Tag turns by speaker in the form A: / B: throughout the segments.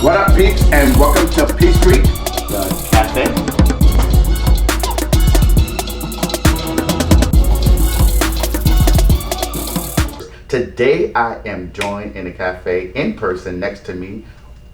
A: What up, peeps, and welcome to Peeps Creek, the cafe. Today I am joined in the cafe in person. Next to me,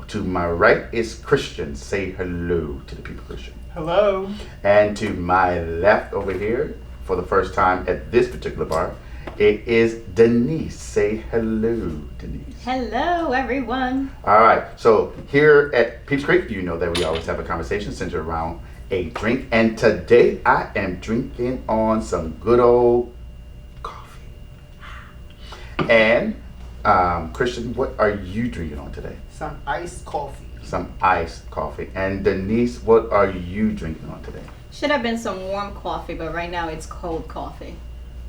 A: to my right, is Cristhian. Say hello to the people, Cristhian.
B: Hello.
A: And to my left over here, for the first time at this particular bar, it is Denise. Say hello, Denise.
C: Hello, everyone.
A: All right. So here at Peeps Creek, you know that we always have a conversation centered around a drink. And today I am drinking on some good old coffee. And Cristhian, what are you drinking on today?
B: Some iced coffee.
A: Some iced coffee. And Denise, what are you drinking on today?
C: Should have been some warm coffee, but right now it's cold coffee.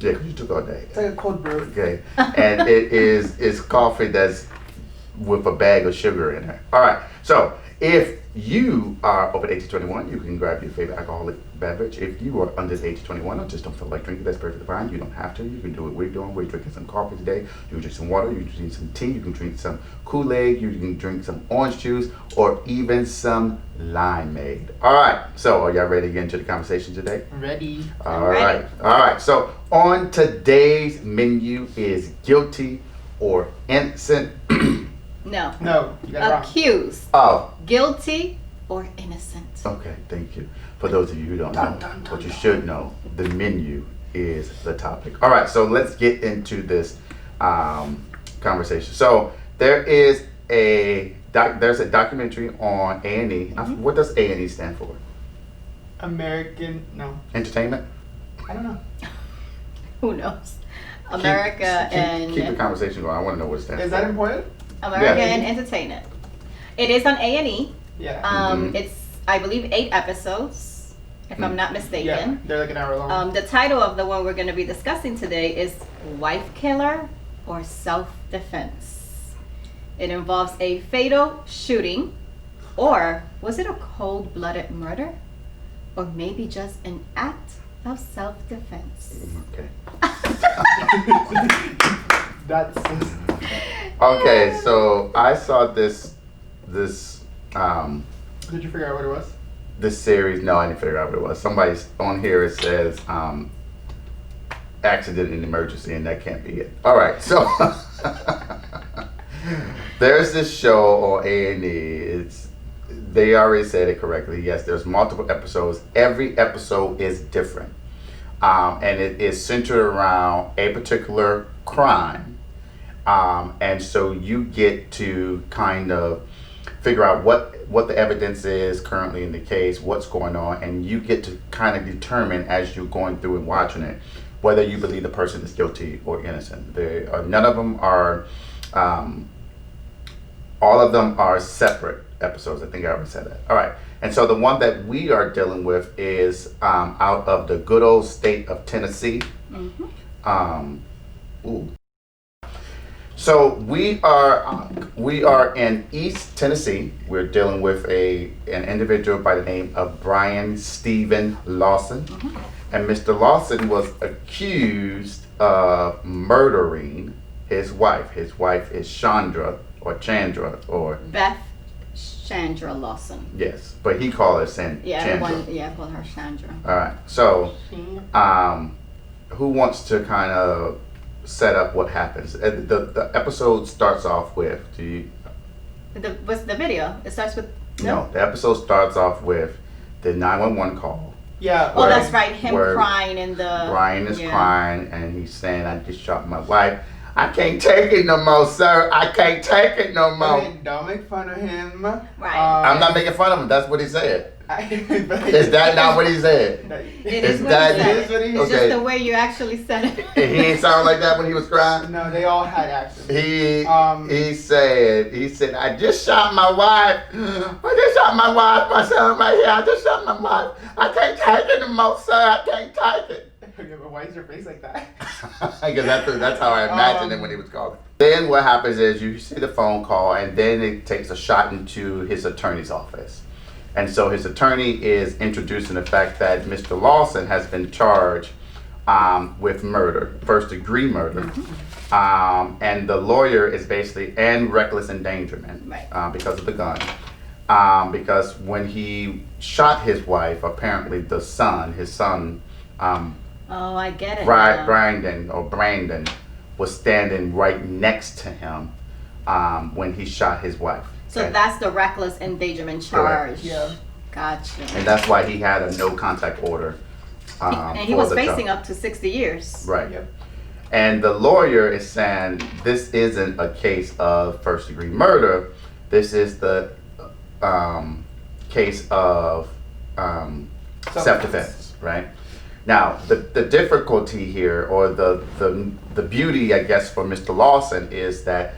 A: Yeah, because you took all day.
B: It's like a cold brew.
A: Okay. And it's coffee that's with a bag of sugar in it. All right. So if you are over the age of 21, you can grab your favorite alcoholic beverage. If you are under the age of 21 or just don't feel like drinking, that's perfectly fine. You don't have to. You can do what we're doing. We're drinking some coffee today. You can drink some water. You can drink some tea. You can drink some Kool-Aid. You can drink some orange juice or even some limeade. All right. So are y'all ready to get into the conversation today?
B: Ready.
A: All right. All right. So on today's menu is guilty or innocent.
C: No.
B: No, you got it wrong.
C: Accused.
A: Oh.
C: Guilty or innocent.
A: Okay, thank you. For those of you who don't know, what you should know, the menu is the topic. All right, so let's get into this conversation. So there's a documentary on A&E. What does A&E stand for? Entertainment?
B: I don't know.
C: Who knows? America
A: Keep the conversation going. I want to know what it stands for.
B: Is that important?
C: America and Entertainment. It is on A&E.
B: Yeah.
C: It's, I believe, 8 episodes, if I'm not mistaken.
B: Yeah, they're like an hour long.
C: The title of the one we're going to be discussing today is Wife Killer or Self-Defense. It involves a fatal shooting, or was it a cold-blooded murder? Or maybe just an act of self-defense.
A: Okay.
B: That's...
A: Okay, so I saw this
B: Did you figure out what it was?
A: this series. No, I didn't figure out what it was. Somebody's on here, it says accident and emergency, and that can't be it. All right, so there's this show on A&E. They already said it correctly. Yes, there's multiple episodes. Every episode is different, and it is centered around a particular crime. And so you get to kind of figure out what the evidence is currently in the case, what's going on, and you get to kind of determine as you're going through and watching it whether you believe the person is guilty or innocent. None of them are, all of them are separate episodes. I think I already said that. All right. And so the one that we are dealing with is out of the good old state of Tennessee. So we are in East Tennessee. We're dealing with an individual by the name of Byran Stephen Lawson. And Mr. Lawson was accused of murdering his wife. His wife is Chandra or
C: Beth Chandra Lawson.
A: Yes, but he called her Chandra.
C: I call her Chandra.
A: All right. So, who wants to kind of set up what happens? The episode starts off with.
C: What's the video? It starts with.
A: No, the episode starts off with the 911 call.
B: Yeah.
C: Oh, that's right. Him crying in the.
A: Brian is crying and he's saying, "I just shot my wife. I can't take it no more, sir. I can't take it no more."
B: Don't make fun of him.
C: Right.
A: I'm not making fun of him. That's what he said.
B: Is
A: that not what he said?
C: It is what he said. It's just the way you actually said it.
A: He didn't sound like that when he was crying?
B: No, they all had accents.
A: He said, "I just shot my wife. I just shot my wife, my son right here. I just shot my wife. I can't take it no more, sir. I can't take it."
B: Yeah, but why is your face like that?
A: Because that's how I imagined it when he was calling. Then what happens is you see the phone call, and then it takes a shot into his attorney's office. And so his attorney is introducing the fact that Mr. Lawson has been charged with murder, first degree murder. And the lawyer is basically, and reckless endangerment,
C: Right.
A: because of the gun. Because when he shot his wife, apparently his son,
C: Oh, I get it. now.
A: Brandon, was standing right next to him when he shot his wife.
C: So
A: Okay?
C: that's the reckless endangerment charge.
A: Correct.
B: Yeah.
C: Gotcha.
A: And that's why he had a no contact order.
C: And he
A: for
C: was
A: the
C: facing
A: child.
C: up to 60 years.
A: Right.
B: Yep.
A: And the lawyer is saying this isn't a case of first degree murder. This is the case of self-defense, right? Now, the difficulty here, or the beauty, I guess, for Mr. Lawson is that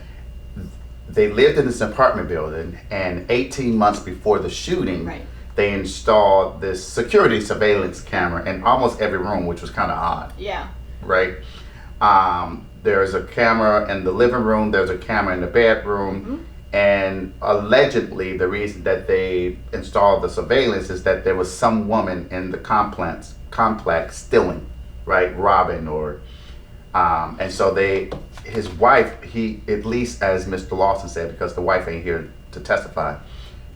A: they lived in this apartment building, and 18 months before the shooting,
C: Right.
A: they installed this security surveillance camera in almost every room, which was kind of odd,
C: Yeah.
A: right? There's a camera in the living room, there's a camera in the bedroom, and allegedly the reason that they installed the surveillance is that there was some woman in the complex stealing, right, robbing, or and so his wife, he, at least as Mr. Lawson said, because the wife ain't here to testify,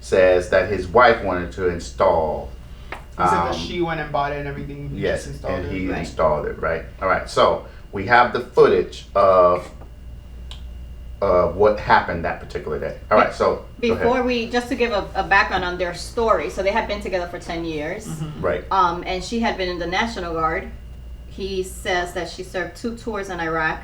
A: says that his wife wanted to install.
B: He said that she went and bought it and everything. He
A: Yes,
B: just installed
A: and
B: it.
A: he
C: Right.
A: installed it, right? All right, so we have the footage of what happened that particular day. All right, so go ahead.
C: Before we, just to give a background on their story, so they had been together for 10 years.
A: Right.
C: And she had been in the National Guard. He says that she served 2 tours in Iraq,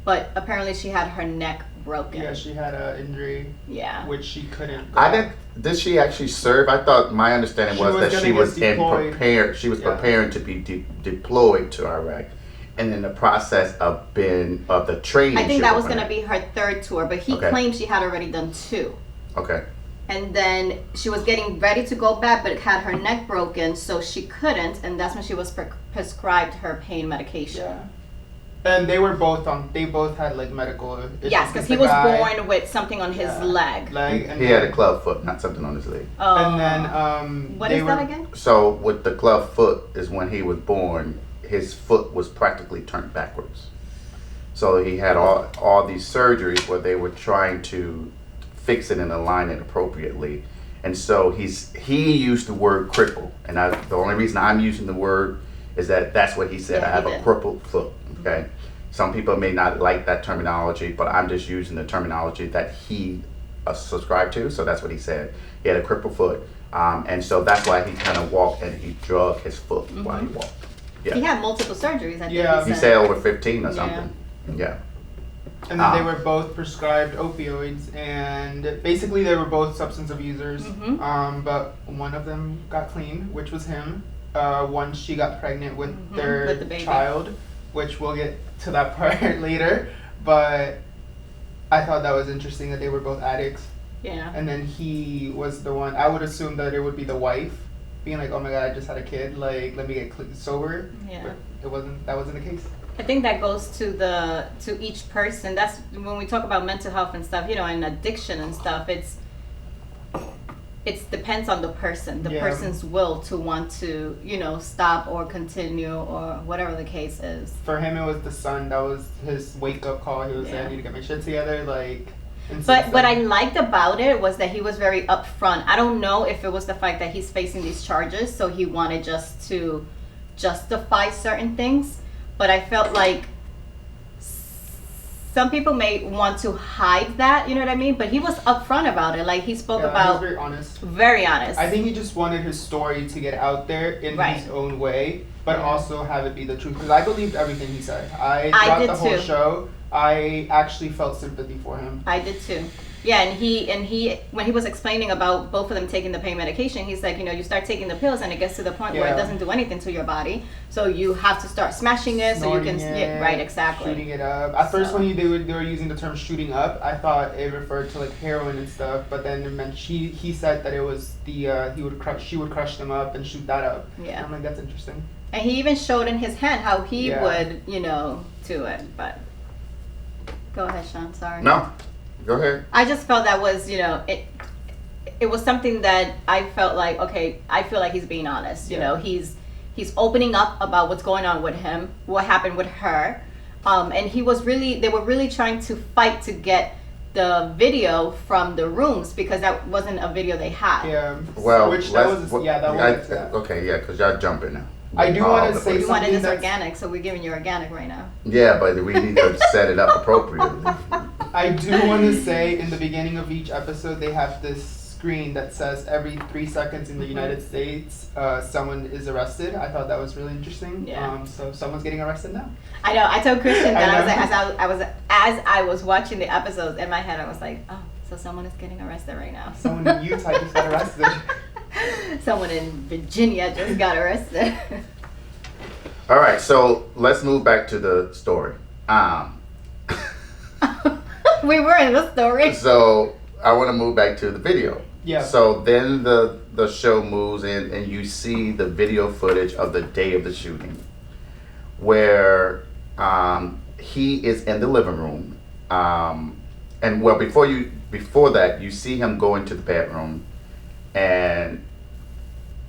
C: but apparently she had her neck broken.
B: Yeah, she had an injury,
C: Yeah.
B: which she couldn't. Go back.
A: Did she actually serve? I thought my understanding
B: She
A: was
B: was
A: that
B: gonna
A: she
B: get
A: was
B: deployed.
A: She was
B: Yeah.
A: preparing to be deployed to Iraq, and in the process of the training.
C: I think
A: she
C: that was
A: on
C: going to
A: it.
C: be her 3rd tour, but he
A: Okay.
C: claimed she had already done 2.
A: Okay.
C: And then she was getting ready to go back, but had her neck broken, so she couldn't, and that's when she was prescribed her pain medication.
B: Yeah. And they were both they both had like medical issues.
C: Yes, because he
B: The
C: was
B: guy-
C: born with something on his
B: Yeah.
C: leg.
B: And
A: He had a club foot, not something on his leg.
C: Oh.
B: And then
C: What
B: they
C: is
B: were,
C: that again?
A: So with the club foot is when he was born, his foot was practically turned backwards. So he had all these surgeries where they were trying to fix it and align it appropriately. And so he used the word cripple. And the only reason I'm using the word is that that's what he said.
C: Yeah,
A: I have
C: he
A: a
C: did.
A: crippled foot. Okay. Some people may not like that terminology, but I'm just using the terminology that he subscribed to. So that's what he said. He had a crippled foot. And so that's why he kind of walked and he drug his foot while he walked.
C: He
A: Yeah.
C: had multiple surgeries, I think
B: Yeah.
A: He said over 15 or
C: Yeah.
A: something. Yeah.
B: And then they were both prescribed opioids, and basically they were both substance abusers.
C: Mhm.
B: But one of them got clean, which was him. One, she got pregnant with their
C: with the baby.
B: child, which we'll get to that part later. But I thought that was interesting that they were both addicts.
C: Yeah.
B: And then he was the one. I would assume that it would be the wife, being like, "Oh my God, I just had a kid. Like, let me get sober."
C: Yeah.
B: But it wasn't. That wasn't the case.
C: I think that goes to each person. That's when we talk about mental health and stuff, and addiction and stuff. It depends on the person, the
B: Yeah.
C: person's will to want to, stop or continue or whatever the case is.
B: For him, it was the son. That was his wake up call. He was saying,
C: Yeah.
B: "I need to get my shit together." Like, and
C: But
B: since
C: what I
B: then-
C: liked about it was that he was very upfront. I don't know if it was the fact that he's facing these charges, so he wanted just to justify certain things. But I felt like some people may want to hide that, you know what I mean? But he was upfront about it. Like he spoke
B: Yeah, he was
C: about
B: very honest.
C: very honest.
B: I think he just wanted his story to get out there in
C: Right.
B: his own way, but
C: Yeah.
B: also have it be the truth. Because I believed everything he said.
C: I
B: Throughout
C: did
B: the whole
C: too.
B: show, I actually felt sympathy for him.
C: I did too. Yeah, and he when he was explaining about both of them taking the pain medication, he's like, you start taking the pills and it gets to the point where it
B: Yeah.
C: doesn't do anything to your body. So you have to start smashing it so you can
B: Snorting it,
C: right, exactly.
B: shooting it up. At first,
C: So-
B: when they were using the term "shooting up," I thought it referred to like heroin and stuff. But then it meant he said that it was she would crush them up and shoot that up.
C: Yeah.
B: And I'm like, that's interesting.
C: And he even showed in his hand how he
B: Yeah.
C: would, do it. But go ahead, Sean. Sorry.
A: No, go ahead.
C: I just felt that was, it was something that I felt like, okay, I feel like he's being honest.
B: Yeah.
C: He's opening up about what's going on with him, what happened with her. And they were really trying to fight to get the video from the rooms because that wasn't a video they had.
B: Yeah.
A: Well,
B: that.
A: Okay, yeah, because y'all jumping now.
B: I do want to say
C: We wanted
B: something
C: this organic, so we're giving you organic right now.
A: Yeah, but we need to set it up appropriately.
B: I do want to say in the beginning of each episode, they have this screen that says every 3 seconds in the United States, someone is arrested. I thought that was really interesting.
C: Yeah.
B: So someone's getting arrested now.
C: I know. I told Cristhian that
B: I know.
C: as I was watching the episodes in my head, I was like, oh, so someone is getting arrested right now.
B: Someone in Utah just got arrested.
C: Someone in Virginia just got arrested.
A: All right, so let's move back to the story.
C: We were in the story.
A: So I want to move back to the video.
B: Yeah.
A: So then the show moves in and you see the video footage of the day of the shooting where he is in the living room. And well, before that, you see him go into the bedroom and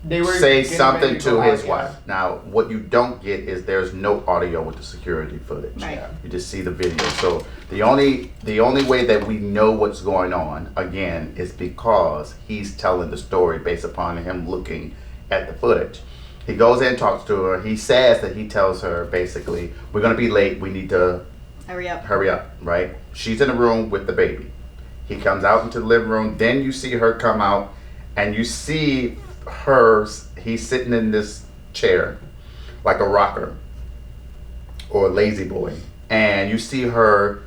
B: They were
A: say
B: getting
A: something
B: ready
A: to
B: go
A: his
B: out,
A: wife. Now, what you don't get is there's no audio with the security footage.
C: Right.
B: Yeah.
A: You just see the video. So the only way that we know what's going on again is because he's telling the story based upon him looking at the footage. He goes in, talks to her. He says that he tells her basically, "We're gonna be late. We need to
C: Hurry up.
A: hurry up." Right? She's in the room with the baby. He comes out into the living room. Then you see her come out, and you see he's sitting in this chair like a rocker or a lazy boy, and you see her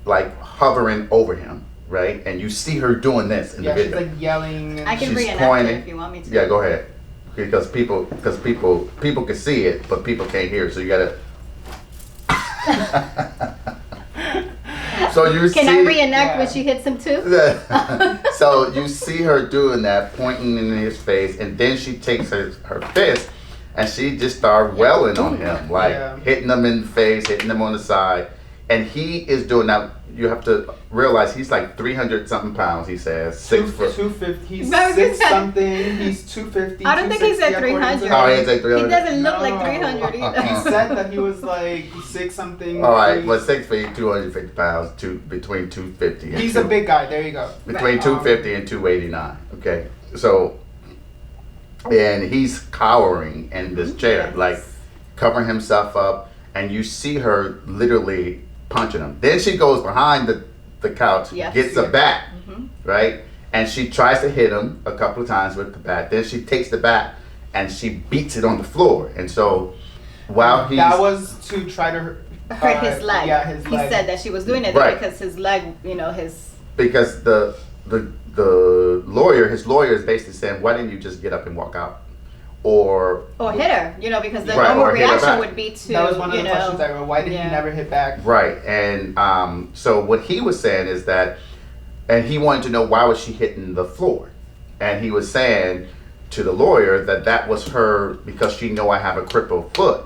A: like hovering over him, right? And you see her doing this in the video.
B: She's like yelling. And
C: I can
A: She's
C: reenact
A: pointing.
C: it if you want me to.
A: Yeah, go ahead. Because people can see it, but people can't hear it. So you gotta. So you
C: Can
A: see.
C: I reenact
B: Yeah.
C: when she hits him too?
A: So you see her doing that, pointing in his face, and then she takes her fist and she just started wailing on him, like
B: Yeah.
A: hitting him in the face, hitting him on the side. And he is doing that. You have to realize he's like 300 something pounds, he says. 6 foot.
B: 250. He's
C: No,
B: 6
C: you said-
B: something. He's 250.
C: I don't think he said 300.
A: Oh, he said
C: He
A: 300.
C: doesn't look like
B: No.
C: 300
B: He
C: either.
B: said that he was like 6 something.
A: All right, but 6 feet, 250 pounds, between 250 and
B: He's a big guy. There you go.
A: between
B: Right.
A: 250 and 289. Okay, so and he's cowering in this chair,
C: Yes.
A: like covering himself up, and you see her literally punching him. Then she goes behind the couch,
C: Yes.
A: gets a bat,
C: Mhm.
A: right, and she tries to hit him a couple of times with the bat. Then she takes the bat and she beats it on the floor. And so while he's
B: That was to try to
C: Hurt his leg.
B: Yeah, his
C: He
B: leg.
C: said that she was doing it
A: Right.
C: because his leg,
A: because the lawyer, his lawyer is basically saying, why didn't you just get up and walk out? Or
C: hit her, because the
A: Right,
C: normal
A: or hit her
C: reaction
A: back.
C: would be to,
B: That was one of the questions I wrote. Why did
C: yeah.
B: he never hit back?
A: right, and so what he was saying is that, and he wanted to know why was she hitting the floor, and he was saying to the lawyer that was her because she know I have a crippled foot,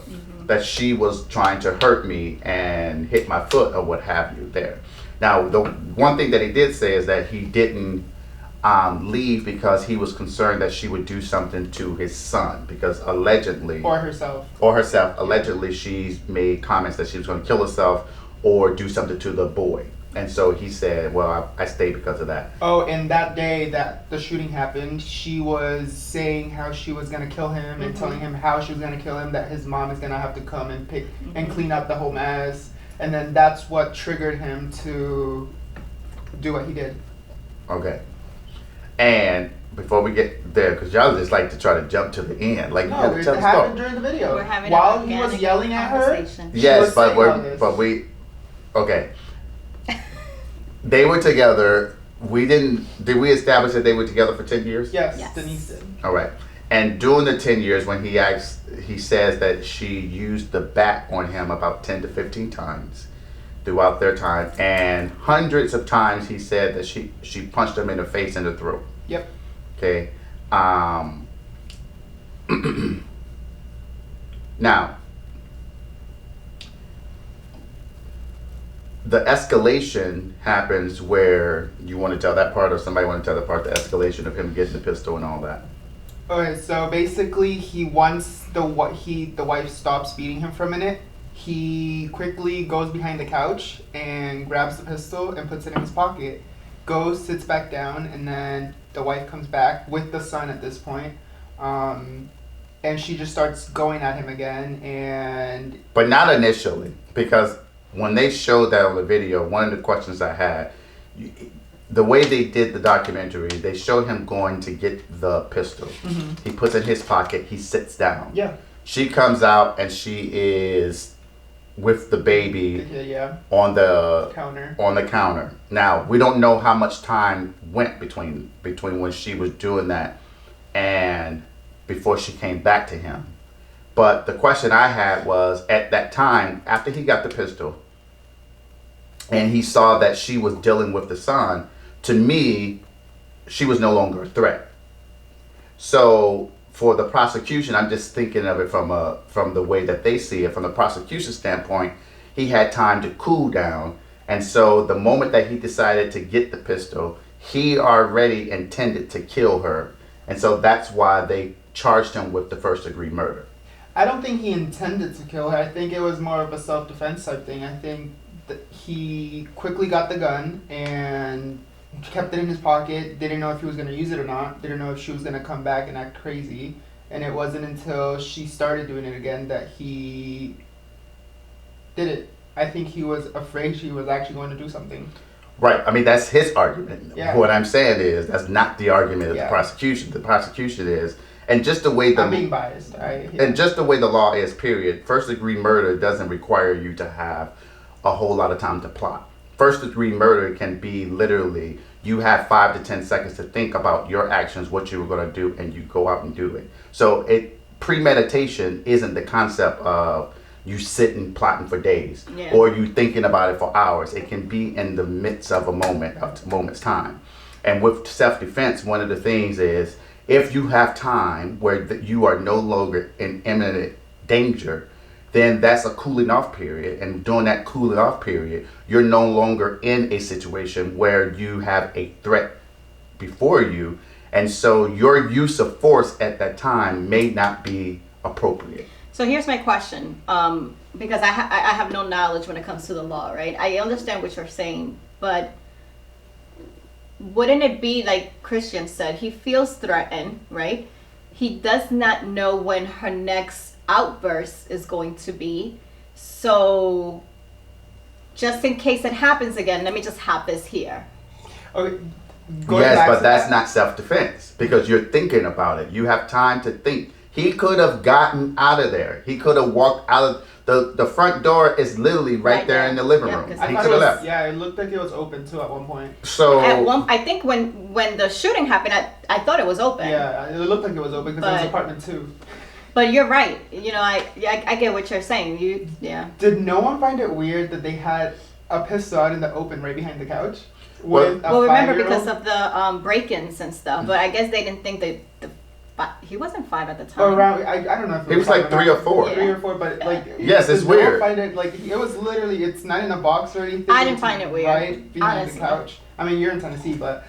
A: that she was trying to hurt me and hit my foot or what have you there. Now the one thing that he did say is that he didn't leave because he was concerned that she would do something to his son, because allegedly
B: Or herself.
A: allegedly she made comments that she was going to kill herself or do something to the boy, and so he said, well, I stayed because of that.
B: Oh, and that day that the shooting happened, she was saying how she was gonna kill him and telling him how she was gonna kill him, that his mom is gonna have to come and pick and clean up the whole mess, and then that's what triggered him to do what he did.
A: Okay, and before we get there, because y'all just like to try to jump to the end, like you
B: No,
A: gotta
B: it
A: tell the
B: happened
A: story.
B: during the video.
C: We're having
B: While
C: an
B: he was
C: organic
B: yelling at her,
C: conversation.
A: Yes,
B: was
A: but
B: saying all this.
A: okay. They were together. Did we establish that they were together for 10 years?
B: yes,
C: Yes.
B: Denise did.
A: All right. And during the 10 years, when he says that she used the bat on him about 10 to 15 times throughout their time, and hundreds of times he said that she punched him in the face and the throat.
B: Yep.
A: Okay. Now, the escalation happens where you want to tell that part, or somebody want to tell that part, the escalation of him getting the pistol and all that.
B: Okay, so basically, once the wife stops beating him for a minute, he quickly goes behind the couch and grabs the pistol and puts it in his pocket. Goes, sits back down, and then the wife comes back with the son at this point. And she just starts going at him again.
A: But not initially, because when they showed that on the video, one of the questions I had, the way they did the documentary, they showed him going to get the pistol. He puts it in his pocket, he sits down.
B: Yeah.
A: She comes out and she is with the baby on the counter. Now, we don't know how much time went between when she was doing that and before she came back to him. But the question I had was, at that time, after he got the pistol and he saw that she was dealing with the son, to me, she was no longer a threat. So for the prosecution, I'm just thinking of it from the way that they see it. From the prosecution standpoint, he had time to cool down. And so the moment that he decided to get the pistol, he already intended to kill her. And so that's why they charged him with the first-degree murder.
B: I don't think he intended to kill her. I think it was more of a self-defense type thing. I think that he quickly got the gun and kept it in his pocket, didn't know if he was going to use it or not, didn't know if she was going to come back and act crazy. And it wasn't until she started doing it again that he did it. I think he was afraid she was actually going to do something.
A: Right. I mean, that's his argument.
B: Yeah.
A: What I'm saying is that's not the argument of the prosecution. The prosecution is, and just the way
B: I'm being biased.
A: And just the way the law is, period. First-degree murder doesn't require you to have a whole lot of time to plot. First-degree murder can be literally, you have 5 to 10 seconds to think about your actions, what you were going to do, and you go out and do it. So premeditation isn't the concept of you sitting plotting for days or you thinking about it for hours. It can be in the midst of a moment's time. And with self-defense, one of the things is, if you have time where you are no longer in imminent danger, then that's a cooling off period. And during that cooling off period, you're no longer in a situation where you have a threat before you. And so your use of force at that time may not be appropriate.
C: So here's my question, because I have no knowledge when it comes to the law, right? I understand what you're saying, but wouldn't it be like Cristhian said, he feels threatened, right? He does not know when her next outburst is going to be. So just in case it happens again, let me just have this here.
B: Okay.
A: Yes, but that's not self-defense because you're thinking about it. You have time to think. He could have gotten out of there. He could have walked out of the front door is literally right there in the living room. He could have left.
B: Yeah, it looked like it was open too at one point.
A: So
C: I think when the shooting happened, I thought it was open.
B: Yeah, it looked like it was open because it was apartment 2.
C: But you're right. You know, I get what you're saying.
B: Did no one find it weird that they had a pistol out in the open right behind the couch?
C: Well, remember because of the break-ins and stuff. But I guess they didn't think that he wasn't 5 at the time.
B: Or around, I don't know if
A: it was like 3 or 4.
B: 3 or 4, but like
A: yes, it's weird.
B: Find it, like it was literally, it's not in a box or anything.
C: I didn't find it weird.
B: Right behind
C: honestly.
B: the couch. I mean, you're in Tennessee, but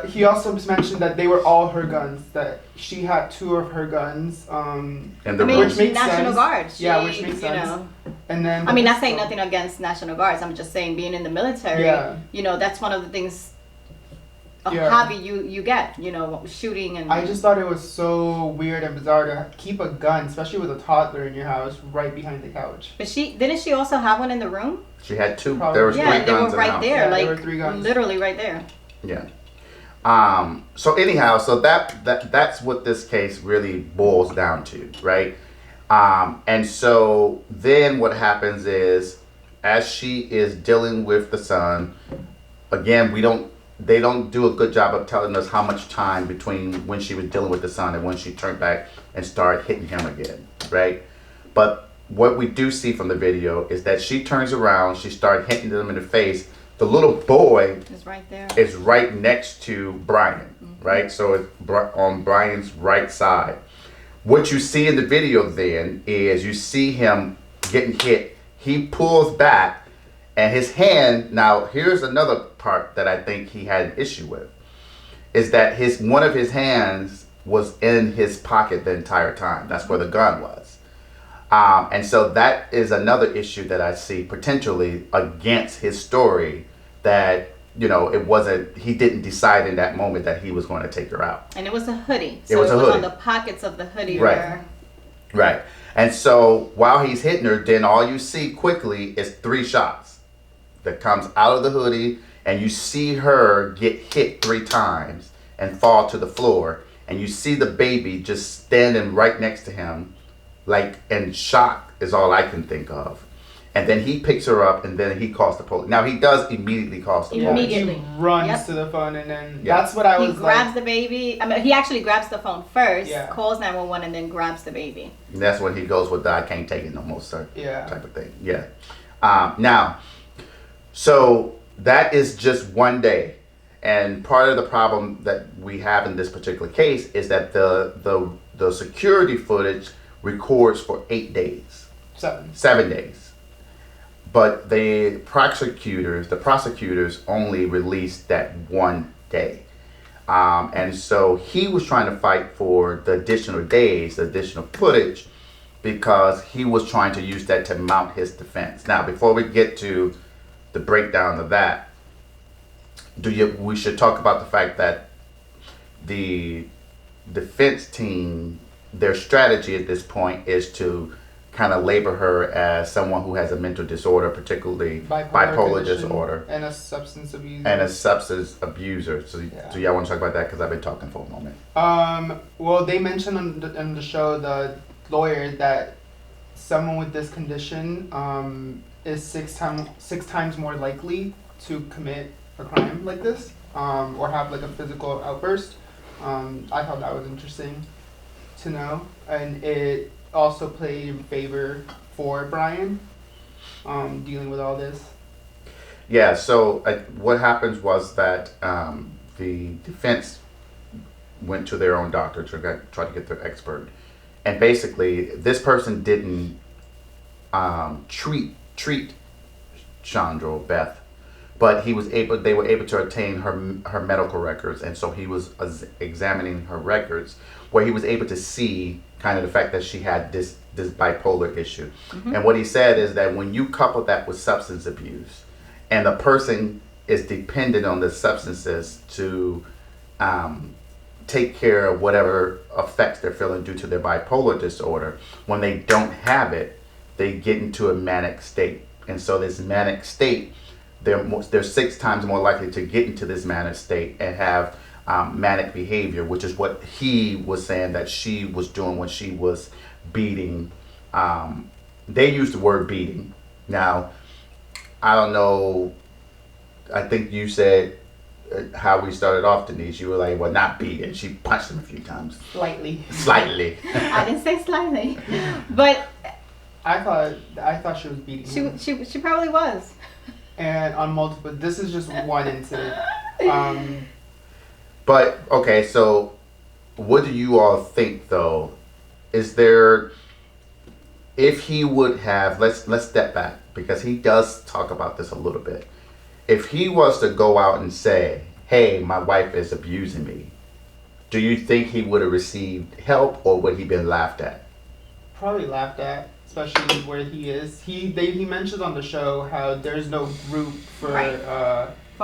B: he also mentioned that they were all her guns. That she had 2 of her guns.
A: And
B: which makes
C: National
B: sense.
C: Guard.
B: Which makes sense.
C: Know.
B: And then
C: I mean, not saying nothing against National Guards. I'm just saying, being in the military, you know, that's one of the things. A hobby you get, you know, shooting and.
B: I just thought it was so weird and bizarre to keep a gun, especially with a toddler in your house, right behind the couch.
C: But didn't she also have one in the room?
A: She had 2.
B: Probably.
A: There was 3 guns
C: they were
A: in
C: right
A: the house.
C: there,
B: there were 3 guns.
C: literally right there.
A: Yeah. So anyhow, so that's what this case really boils down to, right? And so then what happens is, as she is dealing with the son, again, they don't do a good job of telling us how much time between when she was dealing with the son and when she turned back and started hitting him again, right? But what we do see from the video is that she turns around, she started hitting them in the face. The little boy
C: is right there.
A: Is right next to Byran, right? So it's on Brian's right side. What you see in the video then is you see him getting hit. He pulls back. And his hand, now here's another part that I think he had an issue with, is that one of his hands was in his pocket the entire time. That's where the gun was. And so that is another issue that I see potentially against his story, that, you know, he didn't decide in that moment that he was going to take her out.
C: And it was a hoodie.
A: It was a hoodie.
C: On the pockets of the hoodie.
A: Right. Right. And so while he's hitting her, then all you see quickly is 3 shots that comes out of the hoodie, and you see her get hit 3 times and fall to the floor, and you see the baby just standing right next to him, like in shock is all I can think of. And then he picks her up, and then he calls the police. Now he does immediately call the police.
C: Immediately.
B: He runs to the phone, and then that's what I was.
C: He grabs the baby. I mean, he actually grabs the phone first, calls 911, and then grabs the baby.
A: And that's when he goes with the "I can't take it no more, sir" type of thing. Yeah. Now, so that is just one day, and part of the problem that we have in this particular case is that the security footage records for 8 days. 7 days. But the prosecutors only released that one day. And so he was trying to fight for the additional days, the additional footage, because he was trying to use that to mount his defense. Now, before we get to the breakdown of that, we should talk about the fact that the defense team, their strategy at this point is to kind of label her as someone who has a mental disorder, particularly bipolar disorder,
B: and a substance abuser. So y'all want to talk about that, because I've been talking for a moment. Well, they mentioned on the show, the lawyer, that someone with this condition is 6 times more likely to commit a crime like this, or have like a physical outburst. I thought that was interesting to know, and it also played in favor for Byran dealing with all this.
A: Yeah, so what happens was that the defense went to their own doctor to try to get their expert, and basically this person didn't treat Chandra, Beth, but they were able to obtain her medical records, and so he was examining her records, where he was able to see kind of the fact that she had this bipolar issue. Mm-hmm. And what he said is that when you couple that with substance abuse, and the person is dependent on the substances to take care of whatever effects they're feeling due to their bipolar disorder, when they don't have it, they get into a manic state. And so this manic state, they're 6 times more likely to get into this manic state and have manic behavior, which is what he was saying that she was doing when she was beating. They used the word beating. Now, I don't know, I think you said how we started off, Denise. You were like, well, not beating. She punched him a few times.
B: Slightly.
C: I didn't say slightly, but
B: I thought she was beating him.
C: She probably was.
B: And on multiple. This is just one incident.
A: But okay, so what do you all think though? Is there, if he would have, let's step back, because he does talk about this a little bit. If he was to go out and say, hey, my wife is abusing me, do you think he would have received help, or would he been laughed at?
B: Probably laughed at, especially where he is. He mentioned on the show how there's no group for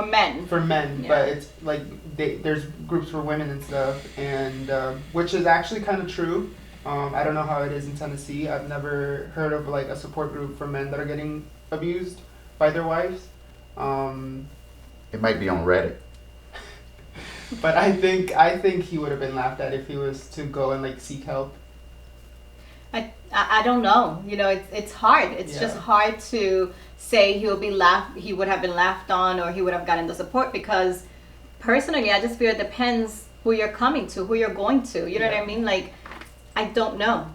B: men. Yeah. But it's like there's groups for women and stuff, and which is actually kind of true. I don't know how it is in Tennessee. I've never heard of like a support group for men that are getting abused by their wives.
A: It might be on Reddit.
B: But I think he would have been laughed at if he was to go and like seek help.
C: I don't know. You know, it's hard. It's just hard to say he would have been laughed on, or he would have gotten the support, because personally I just feel it depends who you're coming to, who you're going to. You know what I mean? Like, I don't know.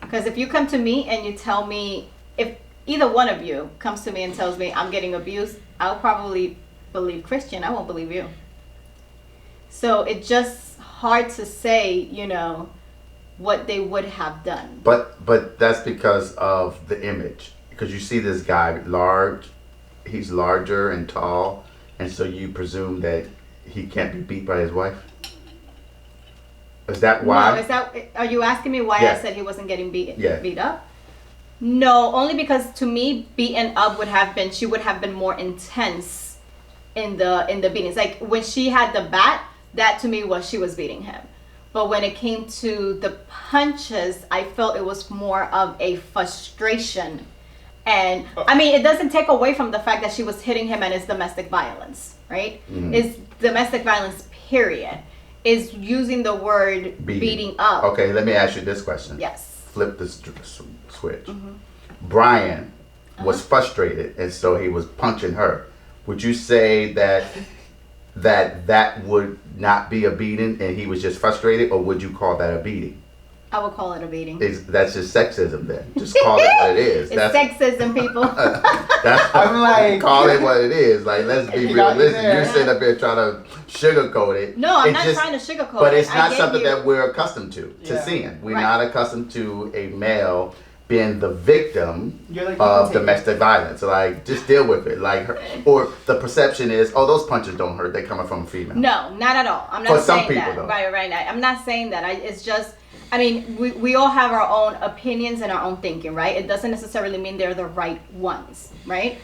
C: Because if you come to me and you tell me, if either one of you comes to me and tells me I'm getting abused, I'll probably believe Cristhian. I won't believe you. So it's just hard to say, you know, what they would have done.
A: But that's because of the image. Because you see this guy he's larger and tall, and so you presume that he can't be beat by his wife? Is that why?
C: No, are you asking me why I said he wasn't getting beat up? No, only because to me, beaten up she would have been more intense in the beatings. Like when she had the bat, that to me was she was beating him. But when it came to the punches, I felt it was more of a frustration. And I mean, it doesn't take away from the fact that she was hitting him and it's domestic violence, right? It's domestic violence, period. Is using the word beating up.
A: Okay, let me ask you this question.
C: Yes.
A: Flip the switch. Brian was frustrated, and so he was punching her. Would you say that would not be a beating, and he was just frustrated, or would you call that a beating?
C: I would call it a beating.
A: That's just sexism then. Just call it what it is.
C: It's sexism, people.
A: I'm like, call it what it is. Like, let's be realistic. You're sitting up here trying to sugarcoat it.
C: No, I'm not trying to sugarcoat it.
A: But it's not something that we're accustomed to seeing. We're
C: Right.
A: not accustomed to a male being the victim
B: like,
A: of domestic violence. So, like, just deal with it. Like, or the perception is, oh, those punches don't hurt. They're coming from a female.
C: No, not at all. I'm not
A: For some
C: saying
A: people,
C: that.
A: though.
C: Right. I'm not saying that. It's just, I mean, we all have our own opinions and our own thinking, right? It doesn't necessarily mean they're the right ones, right?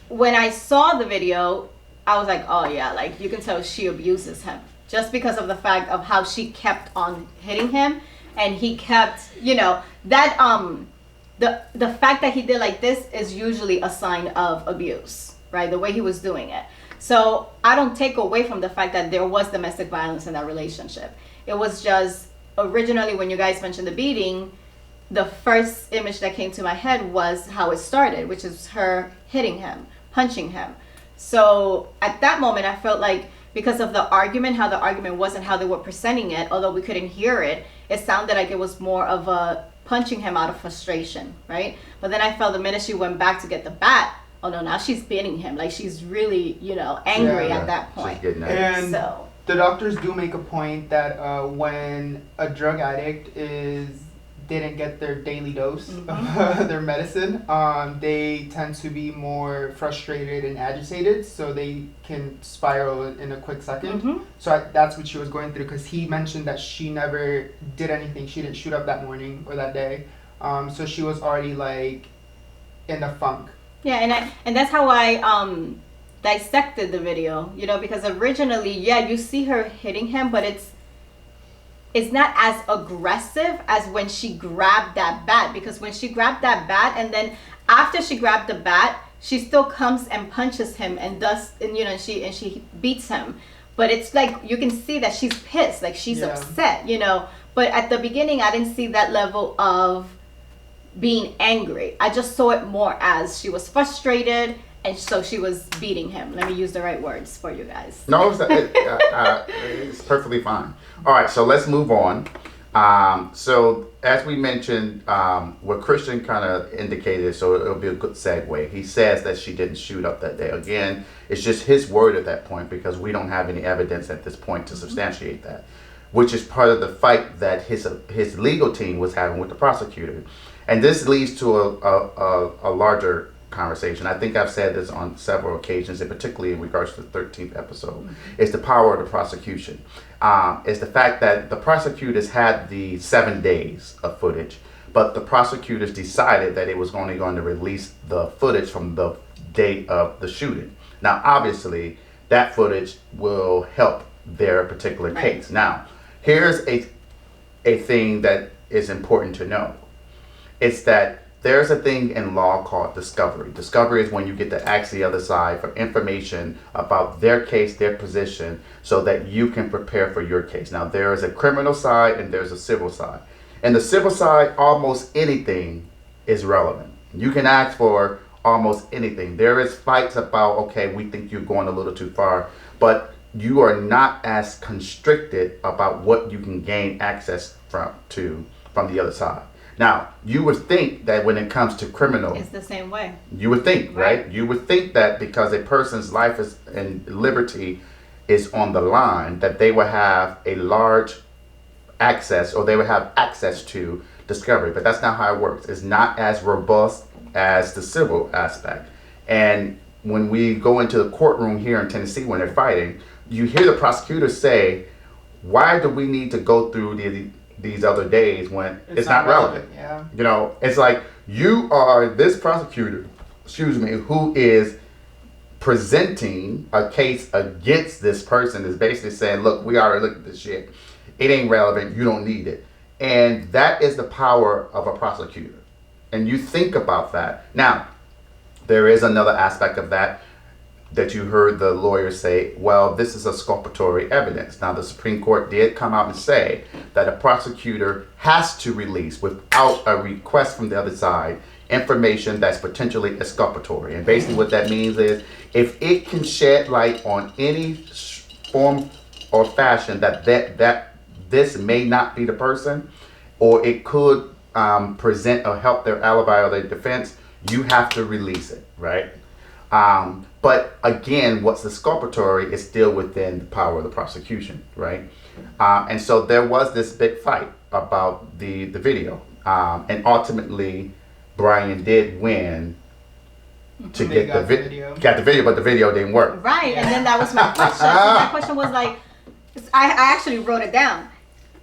C: When I saw the video, I was like, oh yeah, like you can tell she abuses him just because of the fact of how she kept on hitting him, and he kept, that the fact that he did like this is usually a sign of abuse, right? The way he was doing it. So I don't take away from the fact that there was domestic violence in that relationship. It was just originally when you guys mentioned the beating, the first image that came to my head was how it started, which is her hitting him, punching him. So at that moment, I felt like because of the argument, how the argument was and how they were presenting it, although we couldn't hear it, it sounded like it was more of a punching him out of frustration, right? But then I felt the minute she went back to get the bat, oh no, now she's beating him. Like she's really, angry at that point.
A: She's getting angry.
B: And
C: So
B: the doctors do make a point that when a drug addict didn't get their daily dose of their medicine, they tend to be more frustrated and agitated, so they can spiral in a quick second. So that's what she was going through, because he mentioned that she never did anything. She didn't shoot up that morning or that day, so she was already like in a funk.
C: Yeah, and that's how I dissected the video, because originally, you see her hitting him, but it's not as aggressive as when she grabbed that bat, because when she grabbed that bat and then after she grabbed the bat, she still comes and punches him and she beats him. But it's like you can see that she's pissed, like she's upset, But at the beginning, I didn't see that level of being angry. I just saw it more as she was frustrated, and so she was beating him. Let me use the right words for you guys.
A: No, it's perfectly fine. All right, so let's move on. So as we mentioned, what Cristhian kind of indicated, so it'll be a good segue. He says that she didn't shoot up that day. Again, it's just his word at that point, because we don't have any evidence at this point to substantiate that, which is part of the fight that his legal team was having with the prosecutor. And this leads to a larger conversation. I think I've said this on several occasions, and particularly in regards to the 13th episode, is the power of the prosecution. It's the fact that the prosecutors had the 7 days of footage, but the prosecutors decided that it was only going to release the footage from the date of the shooting. Now, obviously, that footage will help their particular case. Now, here's a thing that is important to know. It's that there's a thing in law called discovery. Discovery is when you get to ask the other side for information about their case, their position, so that you can prepare for your case. Now, there is a criminal side and there's a civil side. In the civil side, almost anything is relevant. You can ask for almost anything. There is fights about, okay, we think you're going a little too far, but you are not as constricted about what you can gain access from the other side. Now, you would think that when it comes to criminal,
C: It's the same way.
A: you would think, right? You would think that because a person's life and liberty is on the line, that they would have a large access, or they would have access to discovery. But that's not how it works. It's not as robust as the civil aspect. And when we go into the courtroom here in Tennessee when they're fighting, you hear the prosecutors say, why do we need to go through these other days when it's not relevant?
B: Yeah.
A: It's like You are this prosecutor, who is presenting a case against this person, is basically saying, look, we already looked at this shit. It ain't relevant. You don't need it. And that is the power of a prosecutor. And you think about that. Now, there is another aspect of that you heard the lawyer say, well, this is exculpatory evidence. Now, the Supreme Court did come out and say that a prosecutor has to release, without a request from the other side, information that's potentially exculpatory. And basically what that means is, if it can shed light on any form or fashion that this may not be the person, or it could present or help their alibi or their defense, you have to release it, right? But again, what's exculpatory is still within the power of the prosecution, right? And so there was this big fight about the video. And ultimately, Byran did win to
B: They
A: get
B: got the video.
A: Got the video, but the video didn't work.
C: Right, and then that was my question. So my question was like, I actually wrote it down.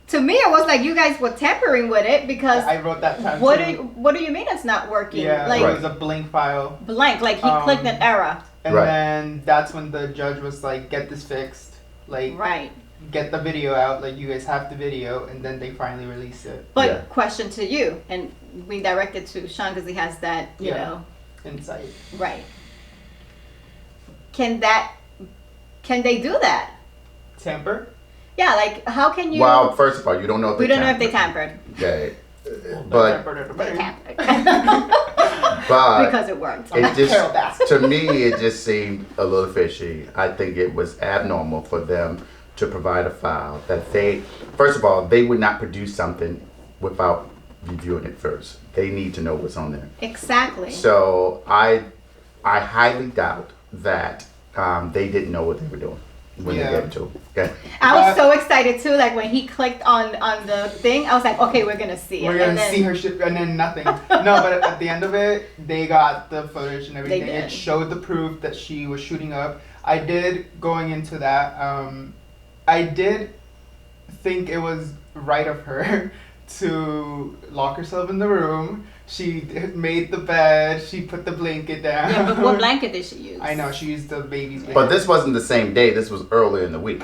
C: To me, it was like you guys were tampering with it because
B: I wrote that time.
C: what
B: too.
C: do you mean it's not working?
B: Yeah,
C: Like
B: it was a blank file.
C: blank, like he clicked an error.
B: And
A: Right.
B: then that's when the judge was like, get this fixed. Like,
C: Right.
B: get the video out. Like, you guys have the video. And then they finally released it.
C: But
A: Yeah.
C: question to you, and we directed to Sean because he has that, you
B: Yeah.
C: know,
B: Inside.
C: right. Can they do that?
B: Tamper?
C: Yeah, like how can you?
A: Well, first of all, you don't know if
C: we
A: they
C: don't know if they
A: tampered.
C: tampered.
A: Okay. But
C: They tampered.
A: but
C: Because it worked.
A: it
B: Carol
A: just,
B: Baskin.
A: to me, it just seemed a little fishy. I think it was abnormal for them to provide a file that they, first of all, they would not produce something without reviewing it first. They need to know what's on there.
C: Exactly.
A: So I highly doubt that they didn't know what they were doing when
B: Yeah.
A: they gave it to them. Okay.
C: I was so excited too. Like when he clicked on the thing, I was like, okay, we're gonna see it.
B: We're gonna
C: And then-
B: see her shit, and then nothing. No, but at the end of it, they got the footage and everything.
C: did.
B: It showed the proof that she was shooting up. I did, going into that, I did think it was right of her to lock herself in the room. She made the bed. She put the blanket down.
C: Yeah, but what blanket did she use?
B: I know, she used the baby's blanket.
A: But this wasn't the same day. This was earlier in the week.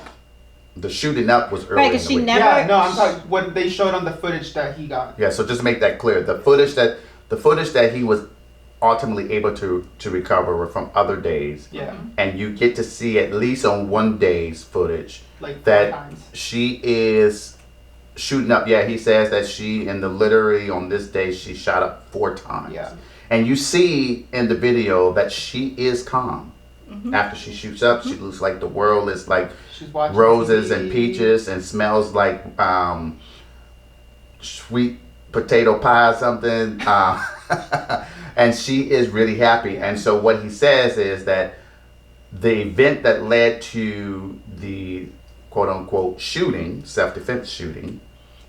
A: The shooting up was earlier
C: Right,
A: in the
C: 'cause she
A: week.
C: never-
B: Yeah, no, I'm talking what they showed on the footage that he got.
A: Yeah, so just to make that clear, the footage that he was ultimately able to recover were from other days,
B: Yeah,
A: and you get to see at least on one day's footage
B: like 4
A: that
B: times.
A: she is shooting up. Yeah, he says that she, in the literally on this day, she shot up 4 times.
B: Yeah.
A: And you see in the video that she is calm.
C: Mm-hmm.
A: After she shoots up, she looks like the world is like
B: She's watching
A: roses
B: TV.
A: and peaches and smells like sweet potato pie or something. And she is really happy. And so what he says is that the event that led to the quote unquote shooting, self-defense shooting,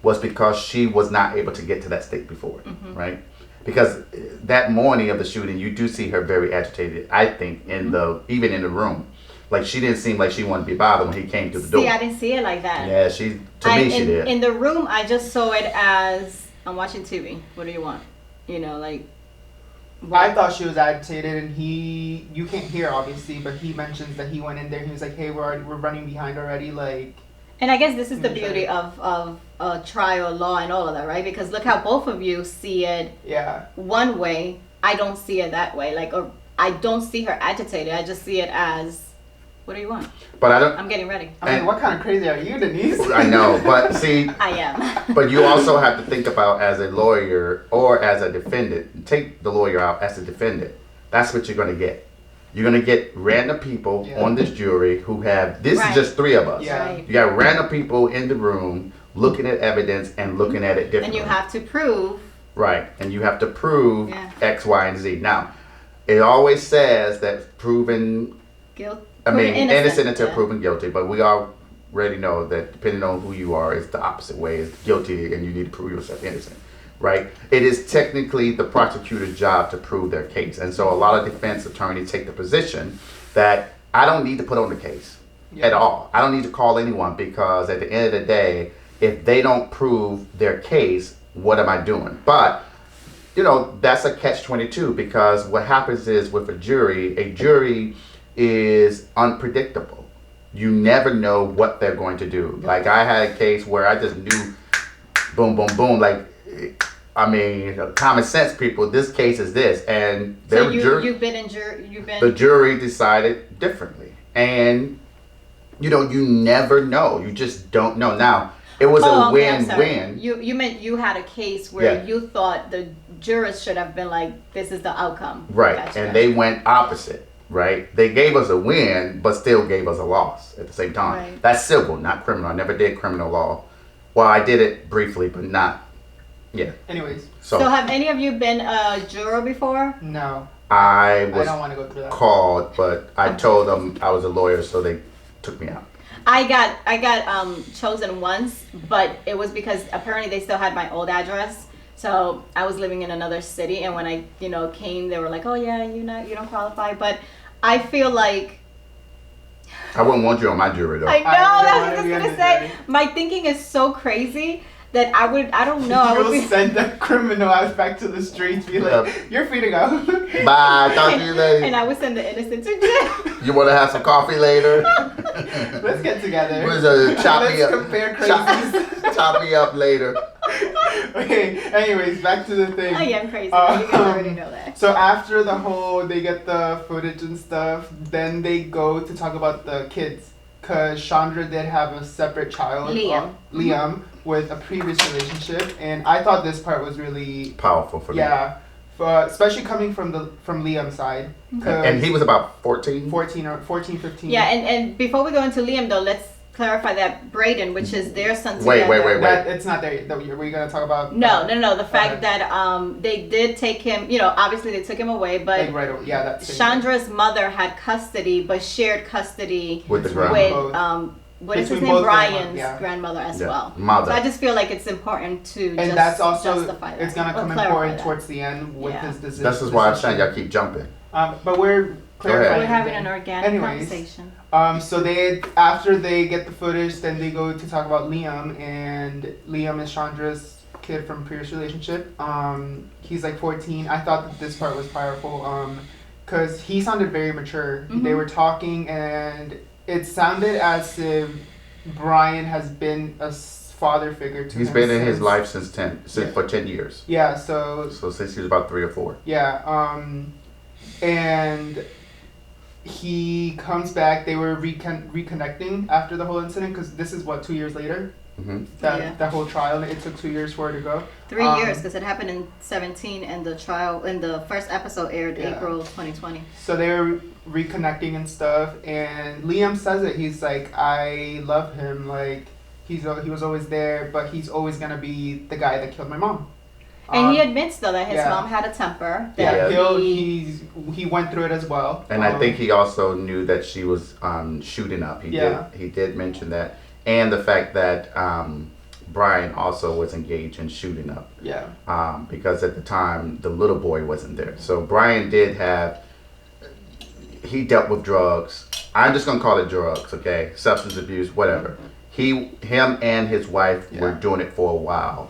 A: was because she was not able to get to that state before, right? Because that morning of the shooting, you do see her very agitated, I think, even in the room. Like, she didn't seem like she wanted to be bothered when he came to the door.
C: See, I didn't see it like that.
A: Yeah, she did.
C: In the room, I just saw it as I'm watching TV. What do you want? You know, like.
B: I thought she was agitated, and you can't hear obviously, but he mentions that he went in there. He was like, "Hey, we're running behind already." Like,
C: And I guess this is the beauty of trial law and all of that, right? Because look how both of you see it
B: yeah,
C: one way. I don't see it that way. Like, or I don't see her agitated. I just see it as, what do you want?
A: But I don't.
C: I'm getting ready.
B: I mean, what kind of crazy are you, Denise?
A: I know, but see,
C: I am.
A: but you also have to think about, as a lawyer or as a defendant, take the lawyer out as a defendant. That's what you're going to get. You're going to get random people
B: Yeah.
A: on this jury who have, this
C: Right.
A: is just 3 of us.
B: Yeah.
C: Right.
A: You got random people in the room looking at evidence and looking at it
C: And
A: differently.
C: you have to prove.
A: Right. And you have to prove
C: Yeah.
A: X, Y, and Z. Now, it always says that proven,
C: Guilt.
A: I mean, innocent until
C: yeah.
A: proven guilty, but we already know that depending on who you are, it's the opposite way. It's guilty and you need to prove yourself innocent, right? It is technically the prosecutor's job to prove their case. And so a lot of defense attorneys take the position that I don't need to put on the case at all. I don't need to call anyone, because at the end of the day, if they don't prove their case, what am I doing? But that's a catch-22 because what happens is with a jury is unpredictable. You never know what they're going to do. Like I had a case where I just knew, boom, boom, boom. Like, I mean, common sense people. This case is this, and
C: So you've been in jury.
A: the jury decided differently, and you never know. You just don't know. Now it was a win-win.
C: You meant you had a case where you thought the jurors should have been like, this is the outcome.
A: Right,
C: Gotcha.
A: and they went opposite. Right, they gave us a win, but still gave us a loss at the same time.
C: Right.
A: That's civil, not criminal. I never did criminal law. Well, I did it briefly, but not. Yeah.
B: Anyways.
C: So have any of you been a juror before?
B: No.
A: I
B: don't want to go through that.
A: Called, but I told them I was a lawyer, so they took me out.
C: I got chosen once, but it was because apparently they still had my old address. So I was living in another city, and when I came, they were like, "Oh yeah, you don't qualify." But I feel like
A: I wouldn't want you on my jury though.
C: I know that's what I was gonna say. My thinking is so crazy that I don't know. I would be
B: send the criminal out back to the streets, be like, "You're free to go."
A: Bye. Talk to you later.
C: And I would send the innocent to jail.
A: You want to have some coffee later?
B: Let's get together.
A: Let's
B: compare crazies.
A: Chop me up later.
B: Okay. Anyways, back to the thing.
C: I am crazy. You guys already know that.
B: So after they get the footage and stuff, then they go to talk about the kids. Because Chandra did have a separate child, Liam, with a previous relationship, and I thought this part was really
A: powerful for me.
B: Yeah, especially coming from Liam's side.
A: And he was about 14?
B: 15.
C: Yeah, and before we go into Liam, though, let's clarify that Braden, which is their son.
A: Wait.
B: It's not there. We're going to talk about...
C: No. The fact that they did take him, obviously they took him away, but
B: that's
C: Chandra's mother had custody, but shared custody
A: with the grandmother.
C: What is his name? Brian's grandmother as well.
A: Mother.
C: So I just feel like it's important to
B: and that's also,
C: justify that.
B: It's going to come important towards the end with his decision.
A: This is why I'm saying y'all keep jumping.
B: But we're clarifying.
C: We're having an organic conversation.
B: So after they get the footage, then they go to talk about Liam, and Liam is Chandra's kid from previous relationship. He's like 14. I thought that this part was powerful, because he sounded very mature. Mm-hmm. They were talking, and it sounded as if Byran has been a father figure to him.
A: He's been in his life for 10 years.
B: Yeah, so
A: since he was about 3 or 4.
B: Yeah, and he comes back. They were reconnecting after the whole incident, because this is 2 years later.
A: Mm-hmm.
B: That whole trial, it took 2 years for it to go.
C: 3 years, because it happened in 2017, and the trial in the first episode aired April 2020.
B: So they were reconnecting and stuff, and Liam says it. He's like, I love him. Like he was always there, but he's always gonna be the guy that killed my mom.
C: And he admits though that his mom had a temper.
B: He went through it as well.
A: And I think he also knew that she was shooting up. He did mention that, and the fact that Byran also was engaged in shooting up.
B: Yeah.
A: Because at the time the little boy wasn't there. So Byran did have. He dealt with drugs. I'm just gonna call it drugs, okay? Substance abuse, whatever. Him and his wife were doing it for a while,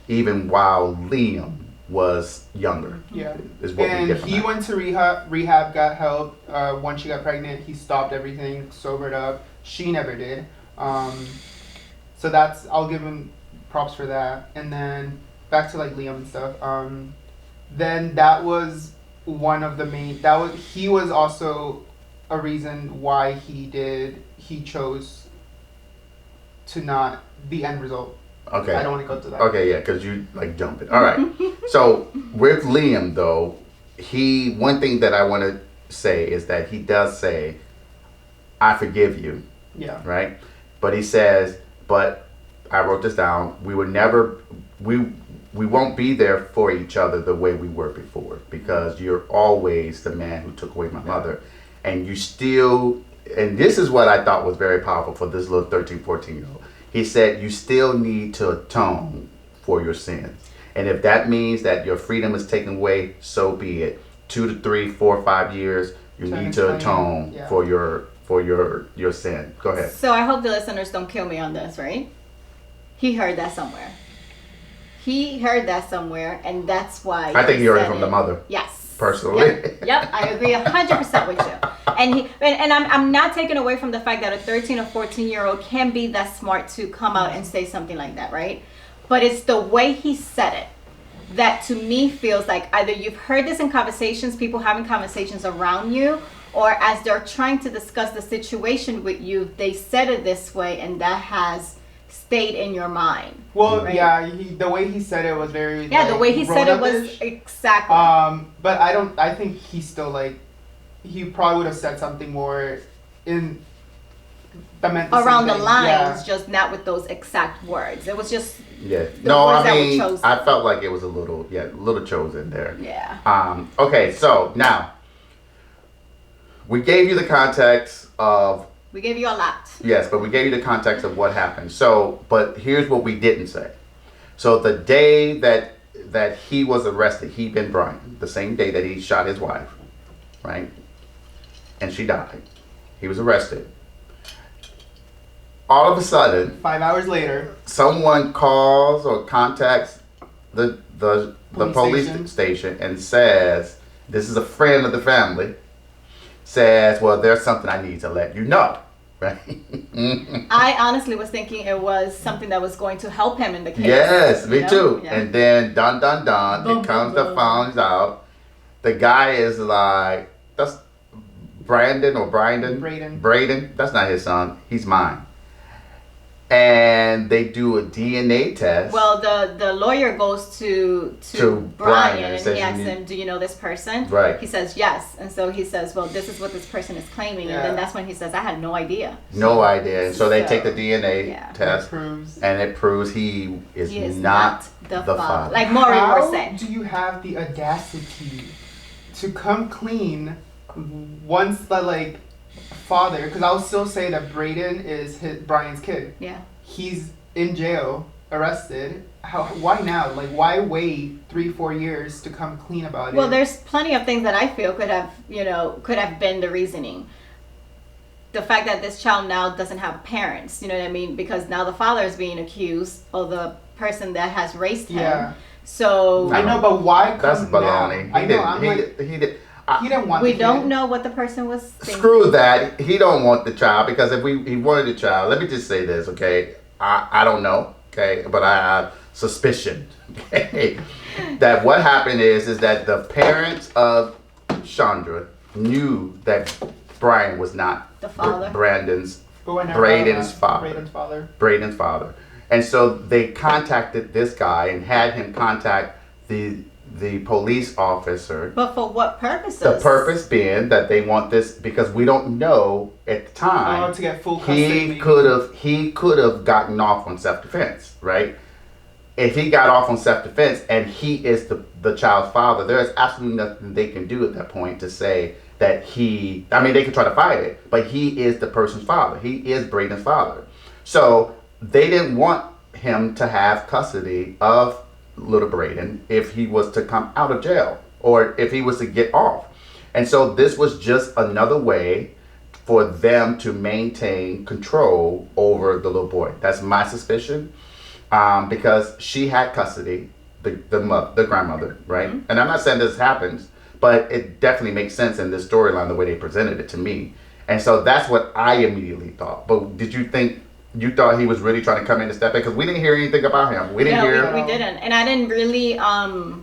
A: even while Liam was younger.
B: Yeah.
A: Is what we get from
B: he
A: that.
B: went to rehab, got help. Once she got pregnant, he stopped everything, sobered up. She never did. So I'll give him props for that. And then back to Liam and stuff. Then that was one of the main. He was also a reason why he chose to not the end result.
A: Okay.
B: I don't want to go to that.
A: Okay, yeah, because you jumping. All right. So with Liam though, one thing that I want to say is that he does say, "I forgive you."
B: Yeah.
A: Right. But he says, "But I wrote this down. We won't be there for each other the way we were before, because you're always the man who took away my mother, and you still." And this is what I thought was very powerful for this little 13, 14-year-old. He said, you still need to atone for your sins. And if that means that your freedom is taken away, so be it. 2 to 3, 4, 5 years, you need to atone for your sin. Go ahead.
C: So I hope the listeners don't kill me on this, right? He heard that somewhere. he heard that somewhere, and that's why.
A: I think he heard it
C: said
A: from the mother.
C: Yes.
A: Personally.
C: Yep, I agree 100% with you. And I'm not taking away from the fact that a 13 or 14-year-old can be that smart to come out and say something like that, right? But it's the way he said it that to me feels like either you've heard this in conversations, people having conversations around you, or as they're trying to discuss the situation with you, they said it this way, and that has stayed in your mind.
B: Well,
C: right?
B: yeah, the way he said it was very
C: the way he said it was exactly.
B: But I think he still like, he probably would have said something more in
C: around the lines,
B: yeah.
C: just not with those exact words. It was just
A: Yeah.
C: the
A: No,
C: words
A: I
C: that were
A: mean,
C: chosen.
A: I felt like it was a little chosen there.
C: Yeah.
A: Okay, so now we gave you the context of.
C: We gave you a lot.
A: Yes, but we gave you the context of what happened. So, but here's what we didn't say. So the day that he was arrested, he'd been Byran, the same day that he shot his wife, right? And she died. He was arrested. All of a sudden,
B: 5 hours later,
A: someone calls or contacts the police
B: station.
A: station and says, this is a friend of the family, says, well, there's something I need to let you know. Right?
C: I honestly was thinking it was something that was going to help him in the case.
A: Yes, me too.
C: Yeah.
A: And then dun,
C: Boom,
A: it comes
C: boom,
A: to
C: boom.
A: finds out the guy is like, that's Brandon or Brandon? Braden. That's not his son. He's mine. And they do a DNA test.
C: Well, the lawyer goes to
A: Byran
C: Brian and
A: says
C: he
A: you
C: asks
A: need-
C: him, do you know this person?
A: Right.
C: He says yes. And so he says, well, this is what this person is claiming.
B: Yeah.
C: And then that's when he says, I had no idea.
A: No idea. And so they take the
C: So,
A: DNA
C: yeah.
A: test.
B: It proves.
A: And it proves he is
C: not the father. Like Maury
B: How
C: was saying.
B: do you have the audacity to come clean once the like father? Because I'll still say that Braden is Brian's kid.
C: Yeah.
B: He's in jail, arrested. Why now? Like, why wait 3-4 years to come clean about it?
C: Well, there's plenty of things that I feel could have been the reasoning. The fact that this child now doesn't have parents, you know what I mean? Because now the father is being accused, or the person that has raised him.
B: Yeah.
C: So
B: I know, but why
A: That's
B: come
A: baloney.
B: now? I know. He didn't want.
C: we
B: the
C: don't
B: kid.
C: know what the person was thinking.
A: Screw that. He don't want the child, because if he wanted the child, let me just say this, okay? I don't know, okay? But I have suspicion, okay? That what happened is that the parents of Chandra knew that Brian was not
C: The father.
A: Braden's
B: Braden's
A: father. Braden's father. And so they contacted this guy and had him contact the police officer.
C: But for what purposes?
A: The purpose being that they want this, because we don't know at the time.
B: To get full custody.
A: He could have gotten off on self-defense, right? If he got off on self-defense and he is the child's father, there is absolutely nothing they can do at that point to say that they can try to fight it, but he is the person's father. He is Braden's father. So they didn't want him to have custody of little Braden if he was to come out of jail or if he was to get off. And so this was just another way for them to maintain control over the little boy. That's my suspicion, because she had custody, the grandmother, right? Mm-hmm. And I'm not saying this happens, but it definitely makes sense in this storyline, the way they presented it to me. And so that's what I immediately thought. But did you think, you thought he was really trying to come in and step in? Because we didn't hear anything about him. We didn't hear.
C: We didn't. And I didn't really, I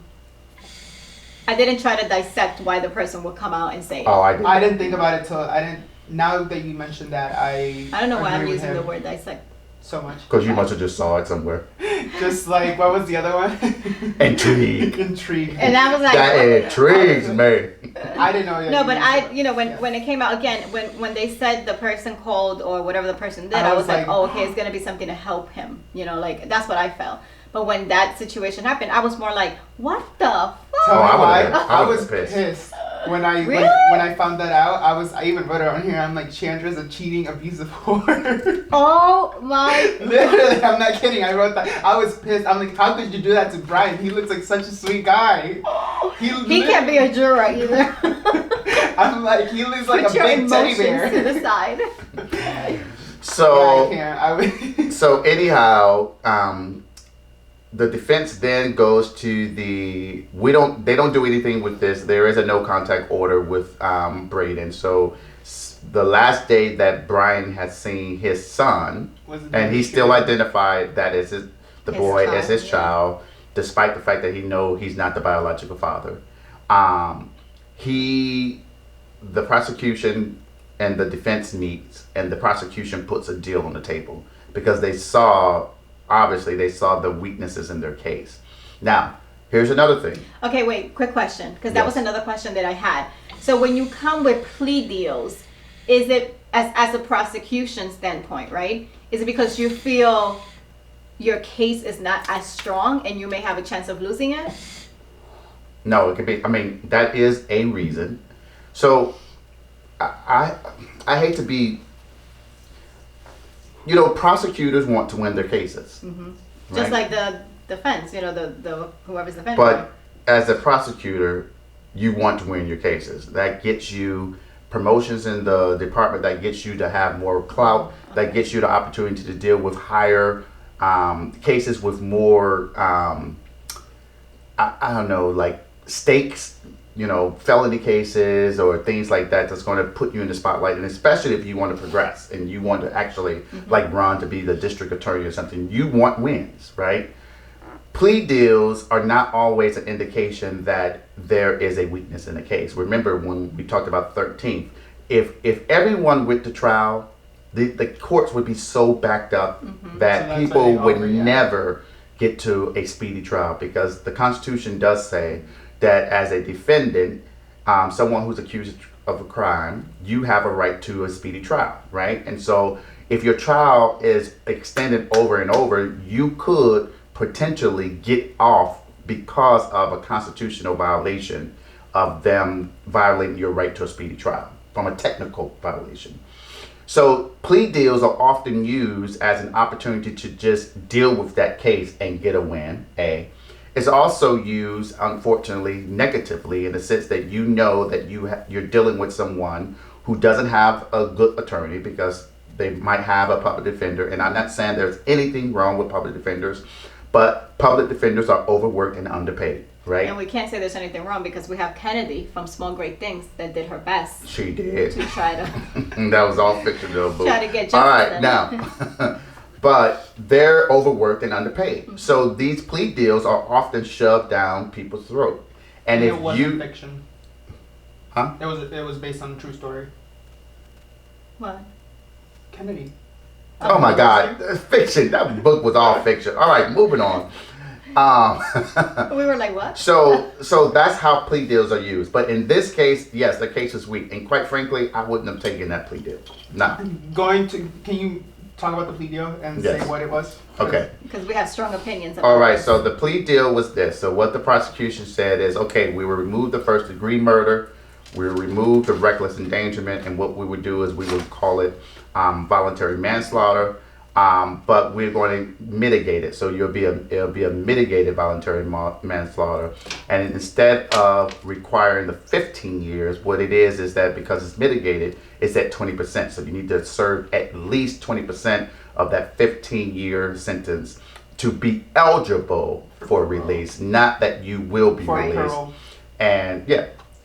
C: didn't try to dissect why the person would come out and say it.
A: Oh, I didn't.
B: I didn't think about it now that you mentioned that, I
C: don't know why I'm
B: agree with
C: using the
B: him
C: word dissect.
B: so much.
A: Because you must have just saw it somewhere.
B: Just like, what was the other one?
A: Intrigue.
B: Intrigue.
C: And I was like,
A: that intrigues me.
B: I didn't know.
C: No, but when it came out again, when they said the person called or whatever the person did, I was like, oh, okay, it's gonna be something to help him. Like that's what I felt. But when that situation happened, I was more like, what the fuck?
B: Tell me why. I was
A: pissed.
B: When I
C: Really?
B: when I found that out. I even wrote it on here. I'm like, Chandra's a cheating, abusive whore.
C: Oh my!
B: Literally, I'm not kidding. I wrote that. I was pissed. I'm like, how could you do that to Brian? He looks like such a sweet guy.
C: He can't be a juror either.
B: I'm like, he looks like
C: Put
B: a
C: your
B: big teddy
C: emotions
B: bear.
C: to the side.
A: So
B: yeah, I can't.
A: so anyhow, the defense then goes to they don't do anything with this. There is a no contact order with Braden. So the last day that Brian has seen his son, and he still identified that as the boy as his child, despite the fact that he's not the biological father. The prosecution and the defense meets, and the prosecution puts a deal on the table because they saw the weaknesses in their case. Now, here's another thing.
C: Okay, wait, quick question, because that was another question that I had. So when you come with plea deals, is it, as a prosecution standpoint, right? Is it because you feel your case is not as strong and you may have a chance of losing it?
A: No, it could be, that is a reason. So, I hate to be, prosecutors want to win their cases.
C: Mm-hmm.
A: Right?
C: Just like the defense, the whoever's defending.
A: But as a prosecutor, you want to win your cases. That gets you promotions in the department, that gets you to have more clout, that gets you the opportunity to deal with higher cases with more, I don't know, like stakes, felony cases or things like that, that's going to put you in the spotlight. And especially if you want to progress and you want to actually like run to be the district attorney or something, you want wins, right? Plea deals are not always an indication that there is a weakness in the case. Remember when we talked about 13th, if everyone went to trial, the courts would be so backed up that people would never get to a speedy trial, because the Constitution does say that as a defendant, someone who's accused of a crime, you have a right to a speedy trial, right? And so if your trial is extended over and over, you could potentially get off because of a constitutional violation of them violating your right to a speedy trial from a technical violation. So plea deals are often used as an opportunity to just deal with that case and get a win, A. It's also used, unfortunately, negatively in the sense that that you're dealing with someone who doesn't have a good attorney because they might have a public defender. And I'm not saying there's anything wrong with public defenders, but public defenders are overworked and underpaid, right?
C: And we can't say there's anything wrong because we have Kennedy from Small Great Things that did her best.
A: She did.
C: To try to.
A: That was all fictional.
C: Try to get justice.
A: All right, now. But they're overworked and underpaid. So these plea deals are often shoved down people's throat. And if
B: it wasn't fiction.
A: Huh?
B: It was based on a true story.
C: What?
B: Kennedy.
A: Oh my God, fiction. That book was all fiction. All right, moving on.
C: We were like, what?
A: So that's how plea deals are used. But in this case, yes, the case is weak. And quite frankly, I wouldn't have taken that plea deal. No.
B: Can you talk about the plea deal and say what it was?
A: Okay.
C: Because we have strong opinions about
A: All right,
C: this.
A: so the plea deal was this. So what the prosecution said is, okay, we will remove the first degree murder, we will remove the reckless endangerment, and what we would do is we would call it voluntary manslaughter, but we're going to mitigate it. So it'll be a mitigated voluntary manslaughter. And instead of requiring the 15 years, what it is that because it's mitigated, it's at 20%. So you need to serve at least 20% of that 15-year sentence to be eligible for release, not that you will be released.
B: Parole.
A: And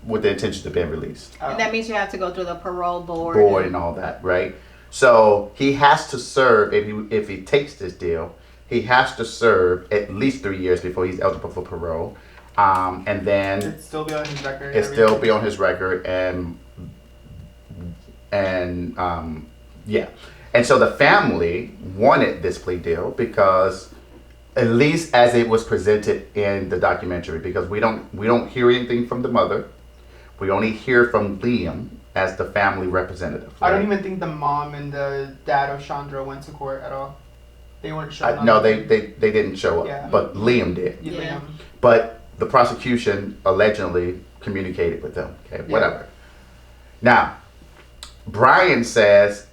A: with the intention of being released.
C: And that means you have to go through the parole board.
A: And all that, right? So he has to serve, if he takes this deal, he has to serve at least 3 years before he's eligible for parole. And then
B: It'd still be on his record.
A: and so the family wanted this plea deal because, at least as it was presented in the documentary, because we don't hear anything from the mother, we only hear from Liam as the family representative. Right?
B: I don't even think the mom and the dad of Chandra went to court at all. They weren't showing up.
A: No, they didn't show up,
B: Yeah.
A: but Liam did.
C: Yeah.
A: But the prosecution allegedly communicated with them. Okay, whatever. Now, Brian says,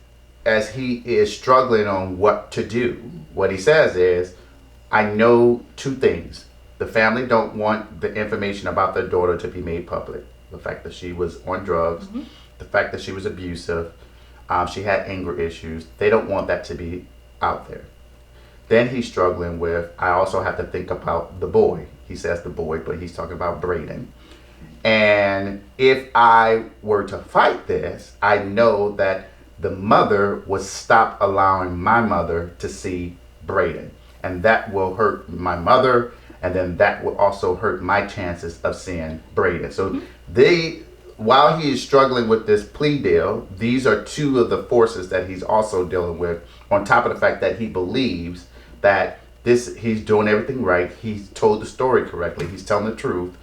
A: as he is struggling on what to do, what he says is, I know two things. The family don't want the information about their daughter to be made public. The fact that she was on drugs, the fact that she was abusive, she had anger issues. They don't want that to be out there. Then he's struggling with, I also have to think about the boy. He says the boy, but he's talking about Braden. And if I were to fight this, I know that the mother would stop allowing my mother to see Braden. And that will hurt my mother, and then that will also hurt my chances of seeing Braden. So while he is struggling with this plea deal, these are two of the forces that he's also dealing with, on top of the fact that he believes that he's doing everything right. He's told the story correctly. He's telling the truth.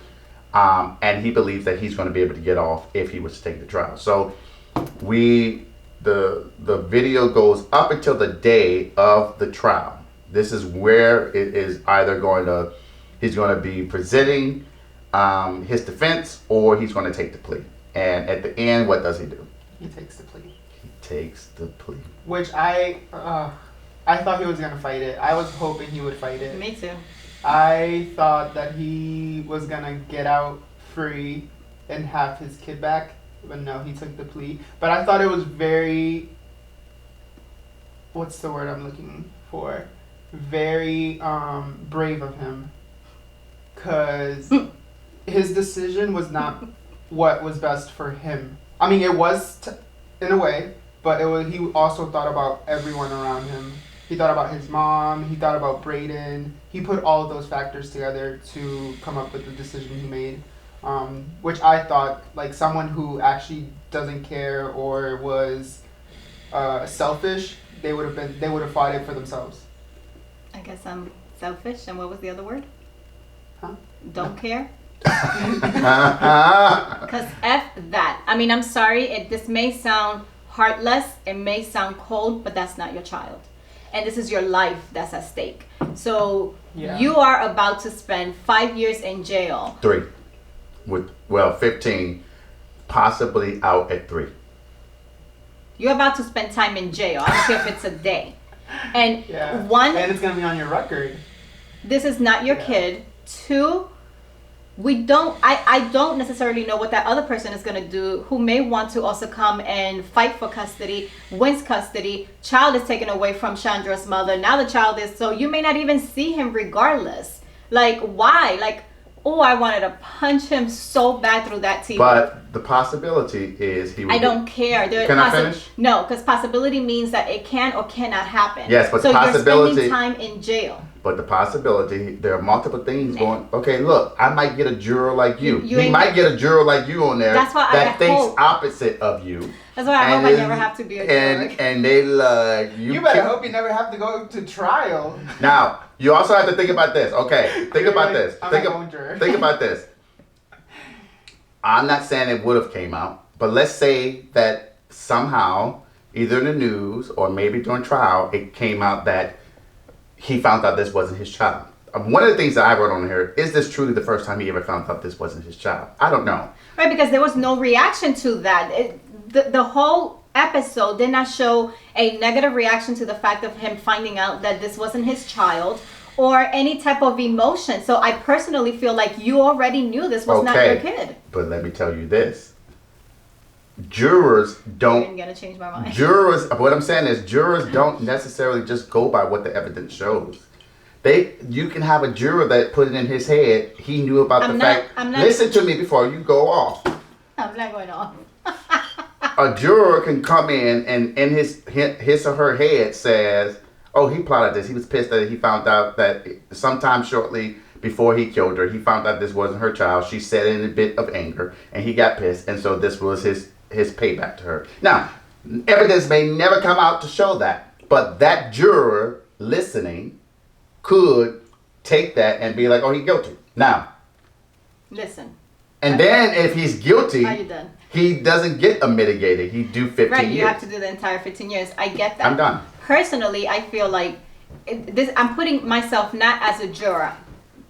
A: And he believes that he's going to be able to get off if he was to take the trial. So the video goes up until the day of the trial. This is where it is either he's going to be presenting his defense, or he's going to take the plea. And at the end, what does he do?
B: He takes the plea.
A: He takes the plea.
B: Which I thought he was going to fight it. I was hoping he would fight it.
C: Me too.
B: I thought that he was going to get out free and have his kid back. But no, he took the plea. But I thought it was very... What's the word I'm looking for? Very brave of him. Because his decision was not what was best for him. I mean, it was in a way, but he also thought about everyone around him. He thought about his mom. He thought about Braden. He put all of those factors together to come up with the decision he made. Which I thought, like, someone who actually doesn't care or was selfish, they would have fought it for themselves.
C: I guess I'm selfish. And what was the other word?
B: Huh?
C: Don't care. Because F that. I mean, I'm sorry. This may sound heartless. It may sound cold, but that's not your child. And this is your life that's at stake. So you are about to spend 5 years in jail.
A: 3. 15, possibly out at 3.
C: You're about to spend time in jail. I don't care if it's a day. And
B: and it's gonna be on your record.
C: This is not your kid. 2, I don't necessarily know what that other person is gonna do, who may want to also come and fight for custody, wins custody, child is taken away from Chandra's mother. Now the child is, so you may not even see him regardless. Like, why? Like, oh, I wanted to punch him so bad through that TV.
A: But the possibility is he would...
C: I don't care.
A: Can I finish?
C: No, because possibility means that it can or cannot happen.
A: Yes, but
C: so
A: the possibility...
C: you're spending time in jail.
A: But the possibility, there are multiple things going... Okay, look, I might get a juror like you. He might get a juror like you on there that thinks opposite of you.
C: That's why I hope I never have to be a juror.
A: And they like...
B: You better hope you never have to go to trial.
A: Now... You also have to think about this. Okay, think about this. Think about this. I'm not saying it would have came out, but let's say that somehow, either in the news or maybe during trial, it came out that he found out this wasn't his child. One of the things that I wrote on here, is this truly the first time he ever found out this wasn't his child? I don't know.
C: Right, because there was no reaction to that. The whole episode did not show a negative reaction to the fact of him finding out that this wasn't his child or any type of emotion. So I personally feel like you already knew this was not your kid.
A: But let me tell you this. Jurors don't...
C: I'm going to change my mind.
A: What I'm saying is jurors don't necessarily just go by what the evidence shows. You can have a juror that put it in his head, he knew about the fact... Listen to me before you go off.
C: I'm not going off.
A: A juror can come in and in his or her head says, oh, he plotted this. He was pissed that he found out that sometime shortly before he killed her, he found out this wasn't her child. She said it in a bit of anger, and he got pissed, and so this was his payback to her. Now, evidence may never come out to show that, but that juror listening could take that and be like, oh, he's guilty. Now,
C: listen.
A: And then if he's guilty,
C: are you done?
A: He doesn't get a mitigated. He do 15 years.
C: Right, you have to do the entire 15 years. I get that.
A: I'm done.
C: Personally, I feel like I'm putting myself not as a juror,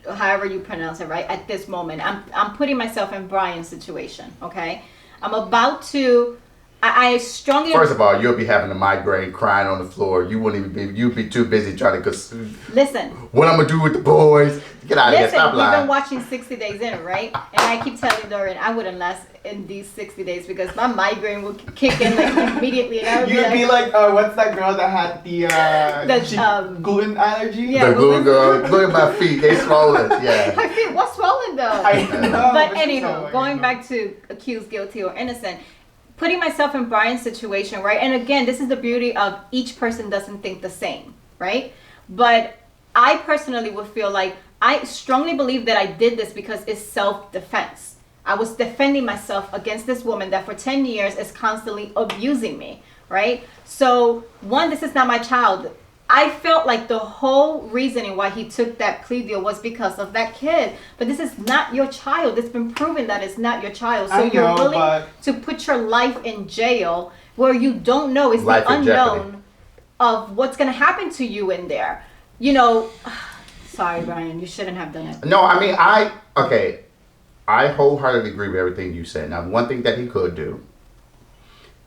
C: however you pronounce it, right, at this moment. I'm putting myself in Brian's situation, okay? I'm about to I strongly
A: First of all, you'll be having a migraine, crying on the floor. You wouldn't even be. You'd be too busy trying to.
C: listen.
A: What I'm gonna do with the boys? Get out of here!
C: Listen,
A: Stop
C: we've
A: lying.
C: been watching 60 Days In, right? And I keep telling Doran I wouldn't last in these 60 days because my migraine will kick in like immediately, and I would
B: You'd be like, what's that girl that had the gluten allergy?
C: Yeah.
A: The glue girl, look at my feet. They swollen. Yeah.
C: My feet, what's swollen though?
B: I know.
C: But
B: it's
C: anywho,
B: so
C: going back to accused, guilty, or innocent, putting myself in Byran's situation, right? And again, this is the beauty of each person doesn't think the same, right? But I personally would feel like I strongly believe that I did this because it's self-defense. I was defending myself against this woman that for 10 years is constantly abusing me, right? So one, this is not my child. I felt like the whole reasoning why he took that plea deal was because of that kid. But this is not your child. It's been proven that it's not your child. So
B: I
C: you're
B: know,
C: willing
B: but-
C: to put your life in jail where you don't know. It's
A: Life
C: the
A: in jeopardy.
C: unknown of what's going to happen to you in there. You know, sorry, Byran, you shouldn't have done it.
A: No, I mean, I wholeheartedly agree with everything you said. Now, one thing that he could do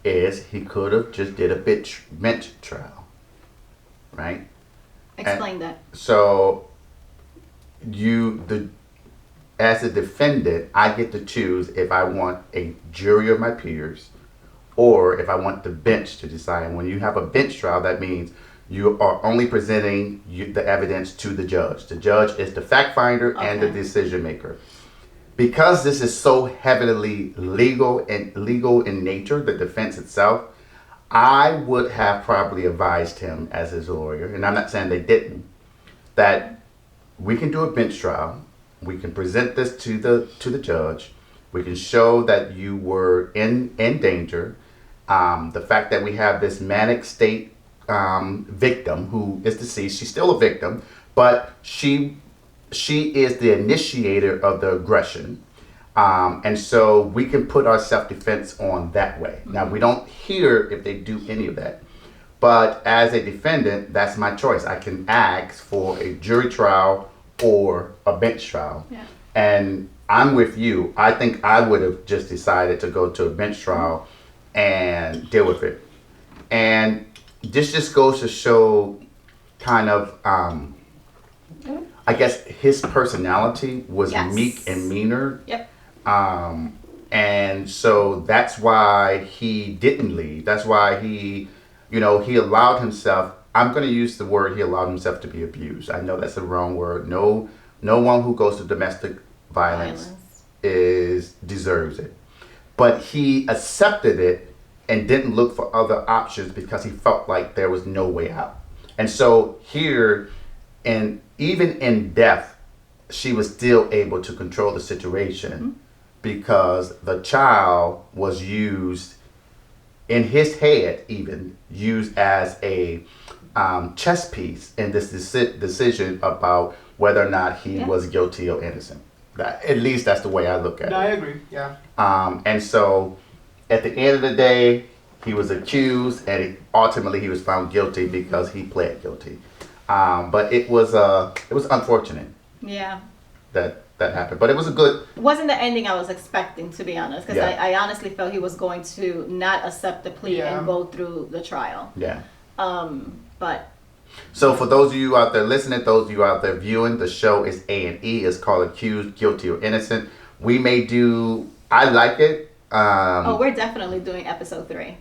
A: is he could have just did a bench trial, right?
C: Explain that.
A: So, as a defendant, I get to choose if I want a jury of my peers or if I want the bench to decide. And when you have a bench trial, that means you are only presenting the evidence to the judge. The judge is the fact finder and the decision maker. Because this is so heavily legal in nature, the defense itself, I would have probably advised him as his lawyer, and I'm not saying they didn't, that we can do a bench trial. We can present this to the judge. We can show that you were in danger. The fact that we have this manic state victim who is deceased, she's still a victim, but she is the initiator of the aggression. And so we can put our self-defense on that way. Now, we don't hear if they do any of that. But as a defendant, that's my choice. I can ask for a jury trial or a bench trial.
C: Yeah.
A: And I'm with you. I think I would have just decided to go to a bench trial and deal with it. And this just goes to show kind of, I guess his personality was
C: Yes.
A: meek and meaner.
C: Yep.
A: And so that's why he didn't leave. That's why he allowed himself, I'm going to use the word, he allowed himself to be abused. I know that's the wrong word. No one who goes to domestic violence deserves it. But he accepted it and didn't look for other options because he felt like there was no way out. And so here, and even in death, she was still able to control the situation because the child was used, in his head even, used as a chess piece in this decision about whether or not he was guilty or innocent. At least that's the way I look at
B: No,
A: it.
B: I agree. Yeah.
A: And so at the end of the day, he was accused and ultimately he was found guilty because he pled guilty. But it was unfortunate.
C: Yeah.
A: That happened. But it was a good...
C: It wasn't the ending I was expecting, to be honest, because I honestly felt he was going to not accept the plea and go through the trial.
A: Yeah.
C: But...
A: So for those of you out there listening, those of you out there viewing, the show is A&E. It's called Accused, Guilty, or Innocent. We may do... I like it.
C: we're definitely doing episode 3.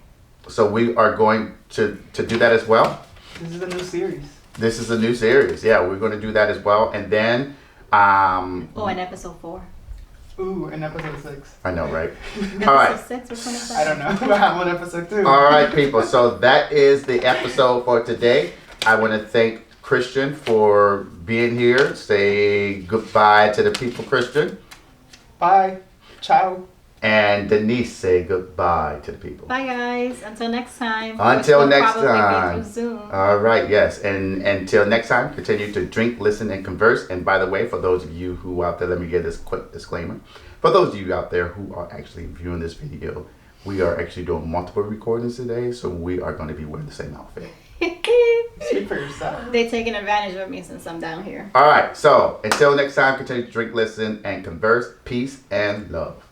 A: So we are going to do that as well.
B: This is a new series.
A: This is a new series. Yeah, we're going to do that as well. And then...
C: and episode 4.
B: Ooh, in episode 6.
A: I know, right? All right.
C: Episode 6 or 25?
B: I don't know. But I'm on episode 2.
A: All right, people. So that is the episode for today. I want to thank Cristhian for being here. Say goodbye to the people, Cristhian.
B: Bye. Ciao.
A: And Denise, say goodbye to the people.
C: Bye, guys. Until next time.
A: Until
C: Which will
A: next
C: probably be
A: time.
C: through Zoom.
A: All right, yes. And until next time, continue to drink, listen, and converse. And by the way, for those of you who out there, let me give this quick disclaimer. For those of you out there who are actually viewing this video, we are actually doing multiple recordings today. So we are going to be wearing the same outfit.
B: Speak for yourself.
C: They taking advantage of me since I'm down here.
A: All right. So until next time, continue to drink, listen, and converse. Peace and love.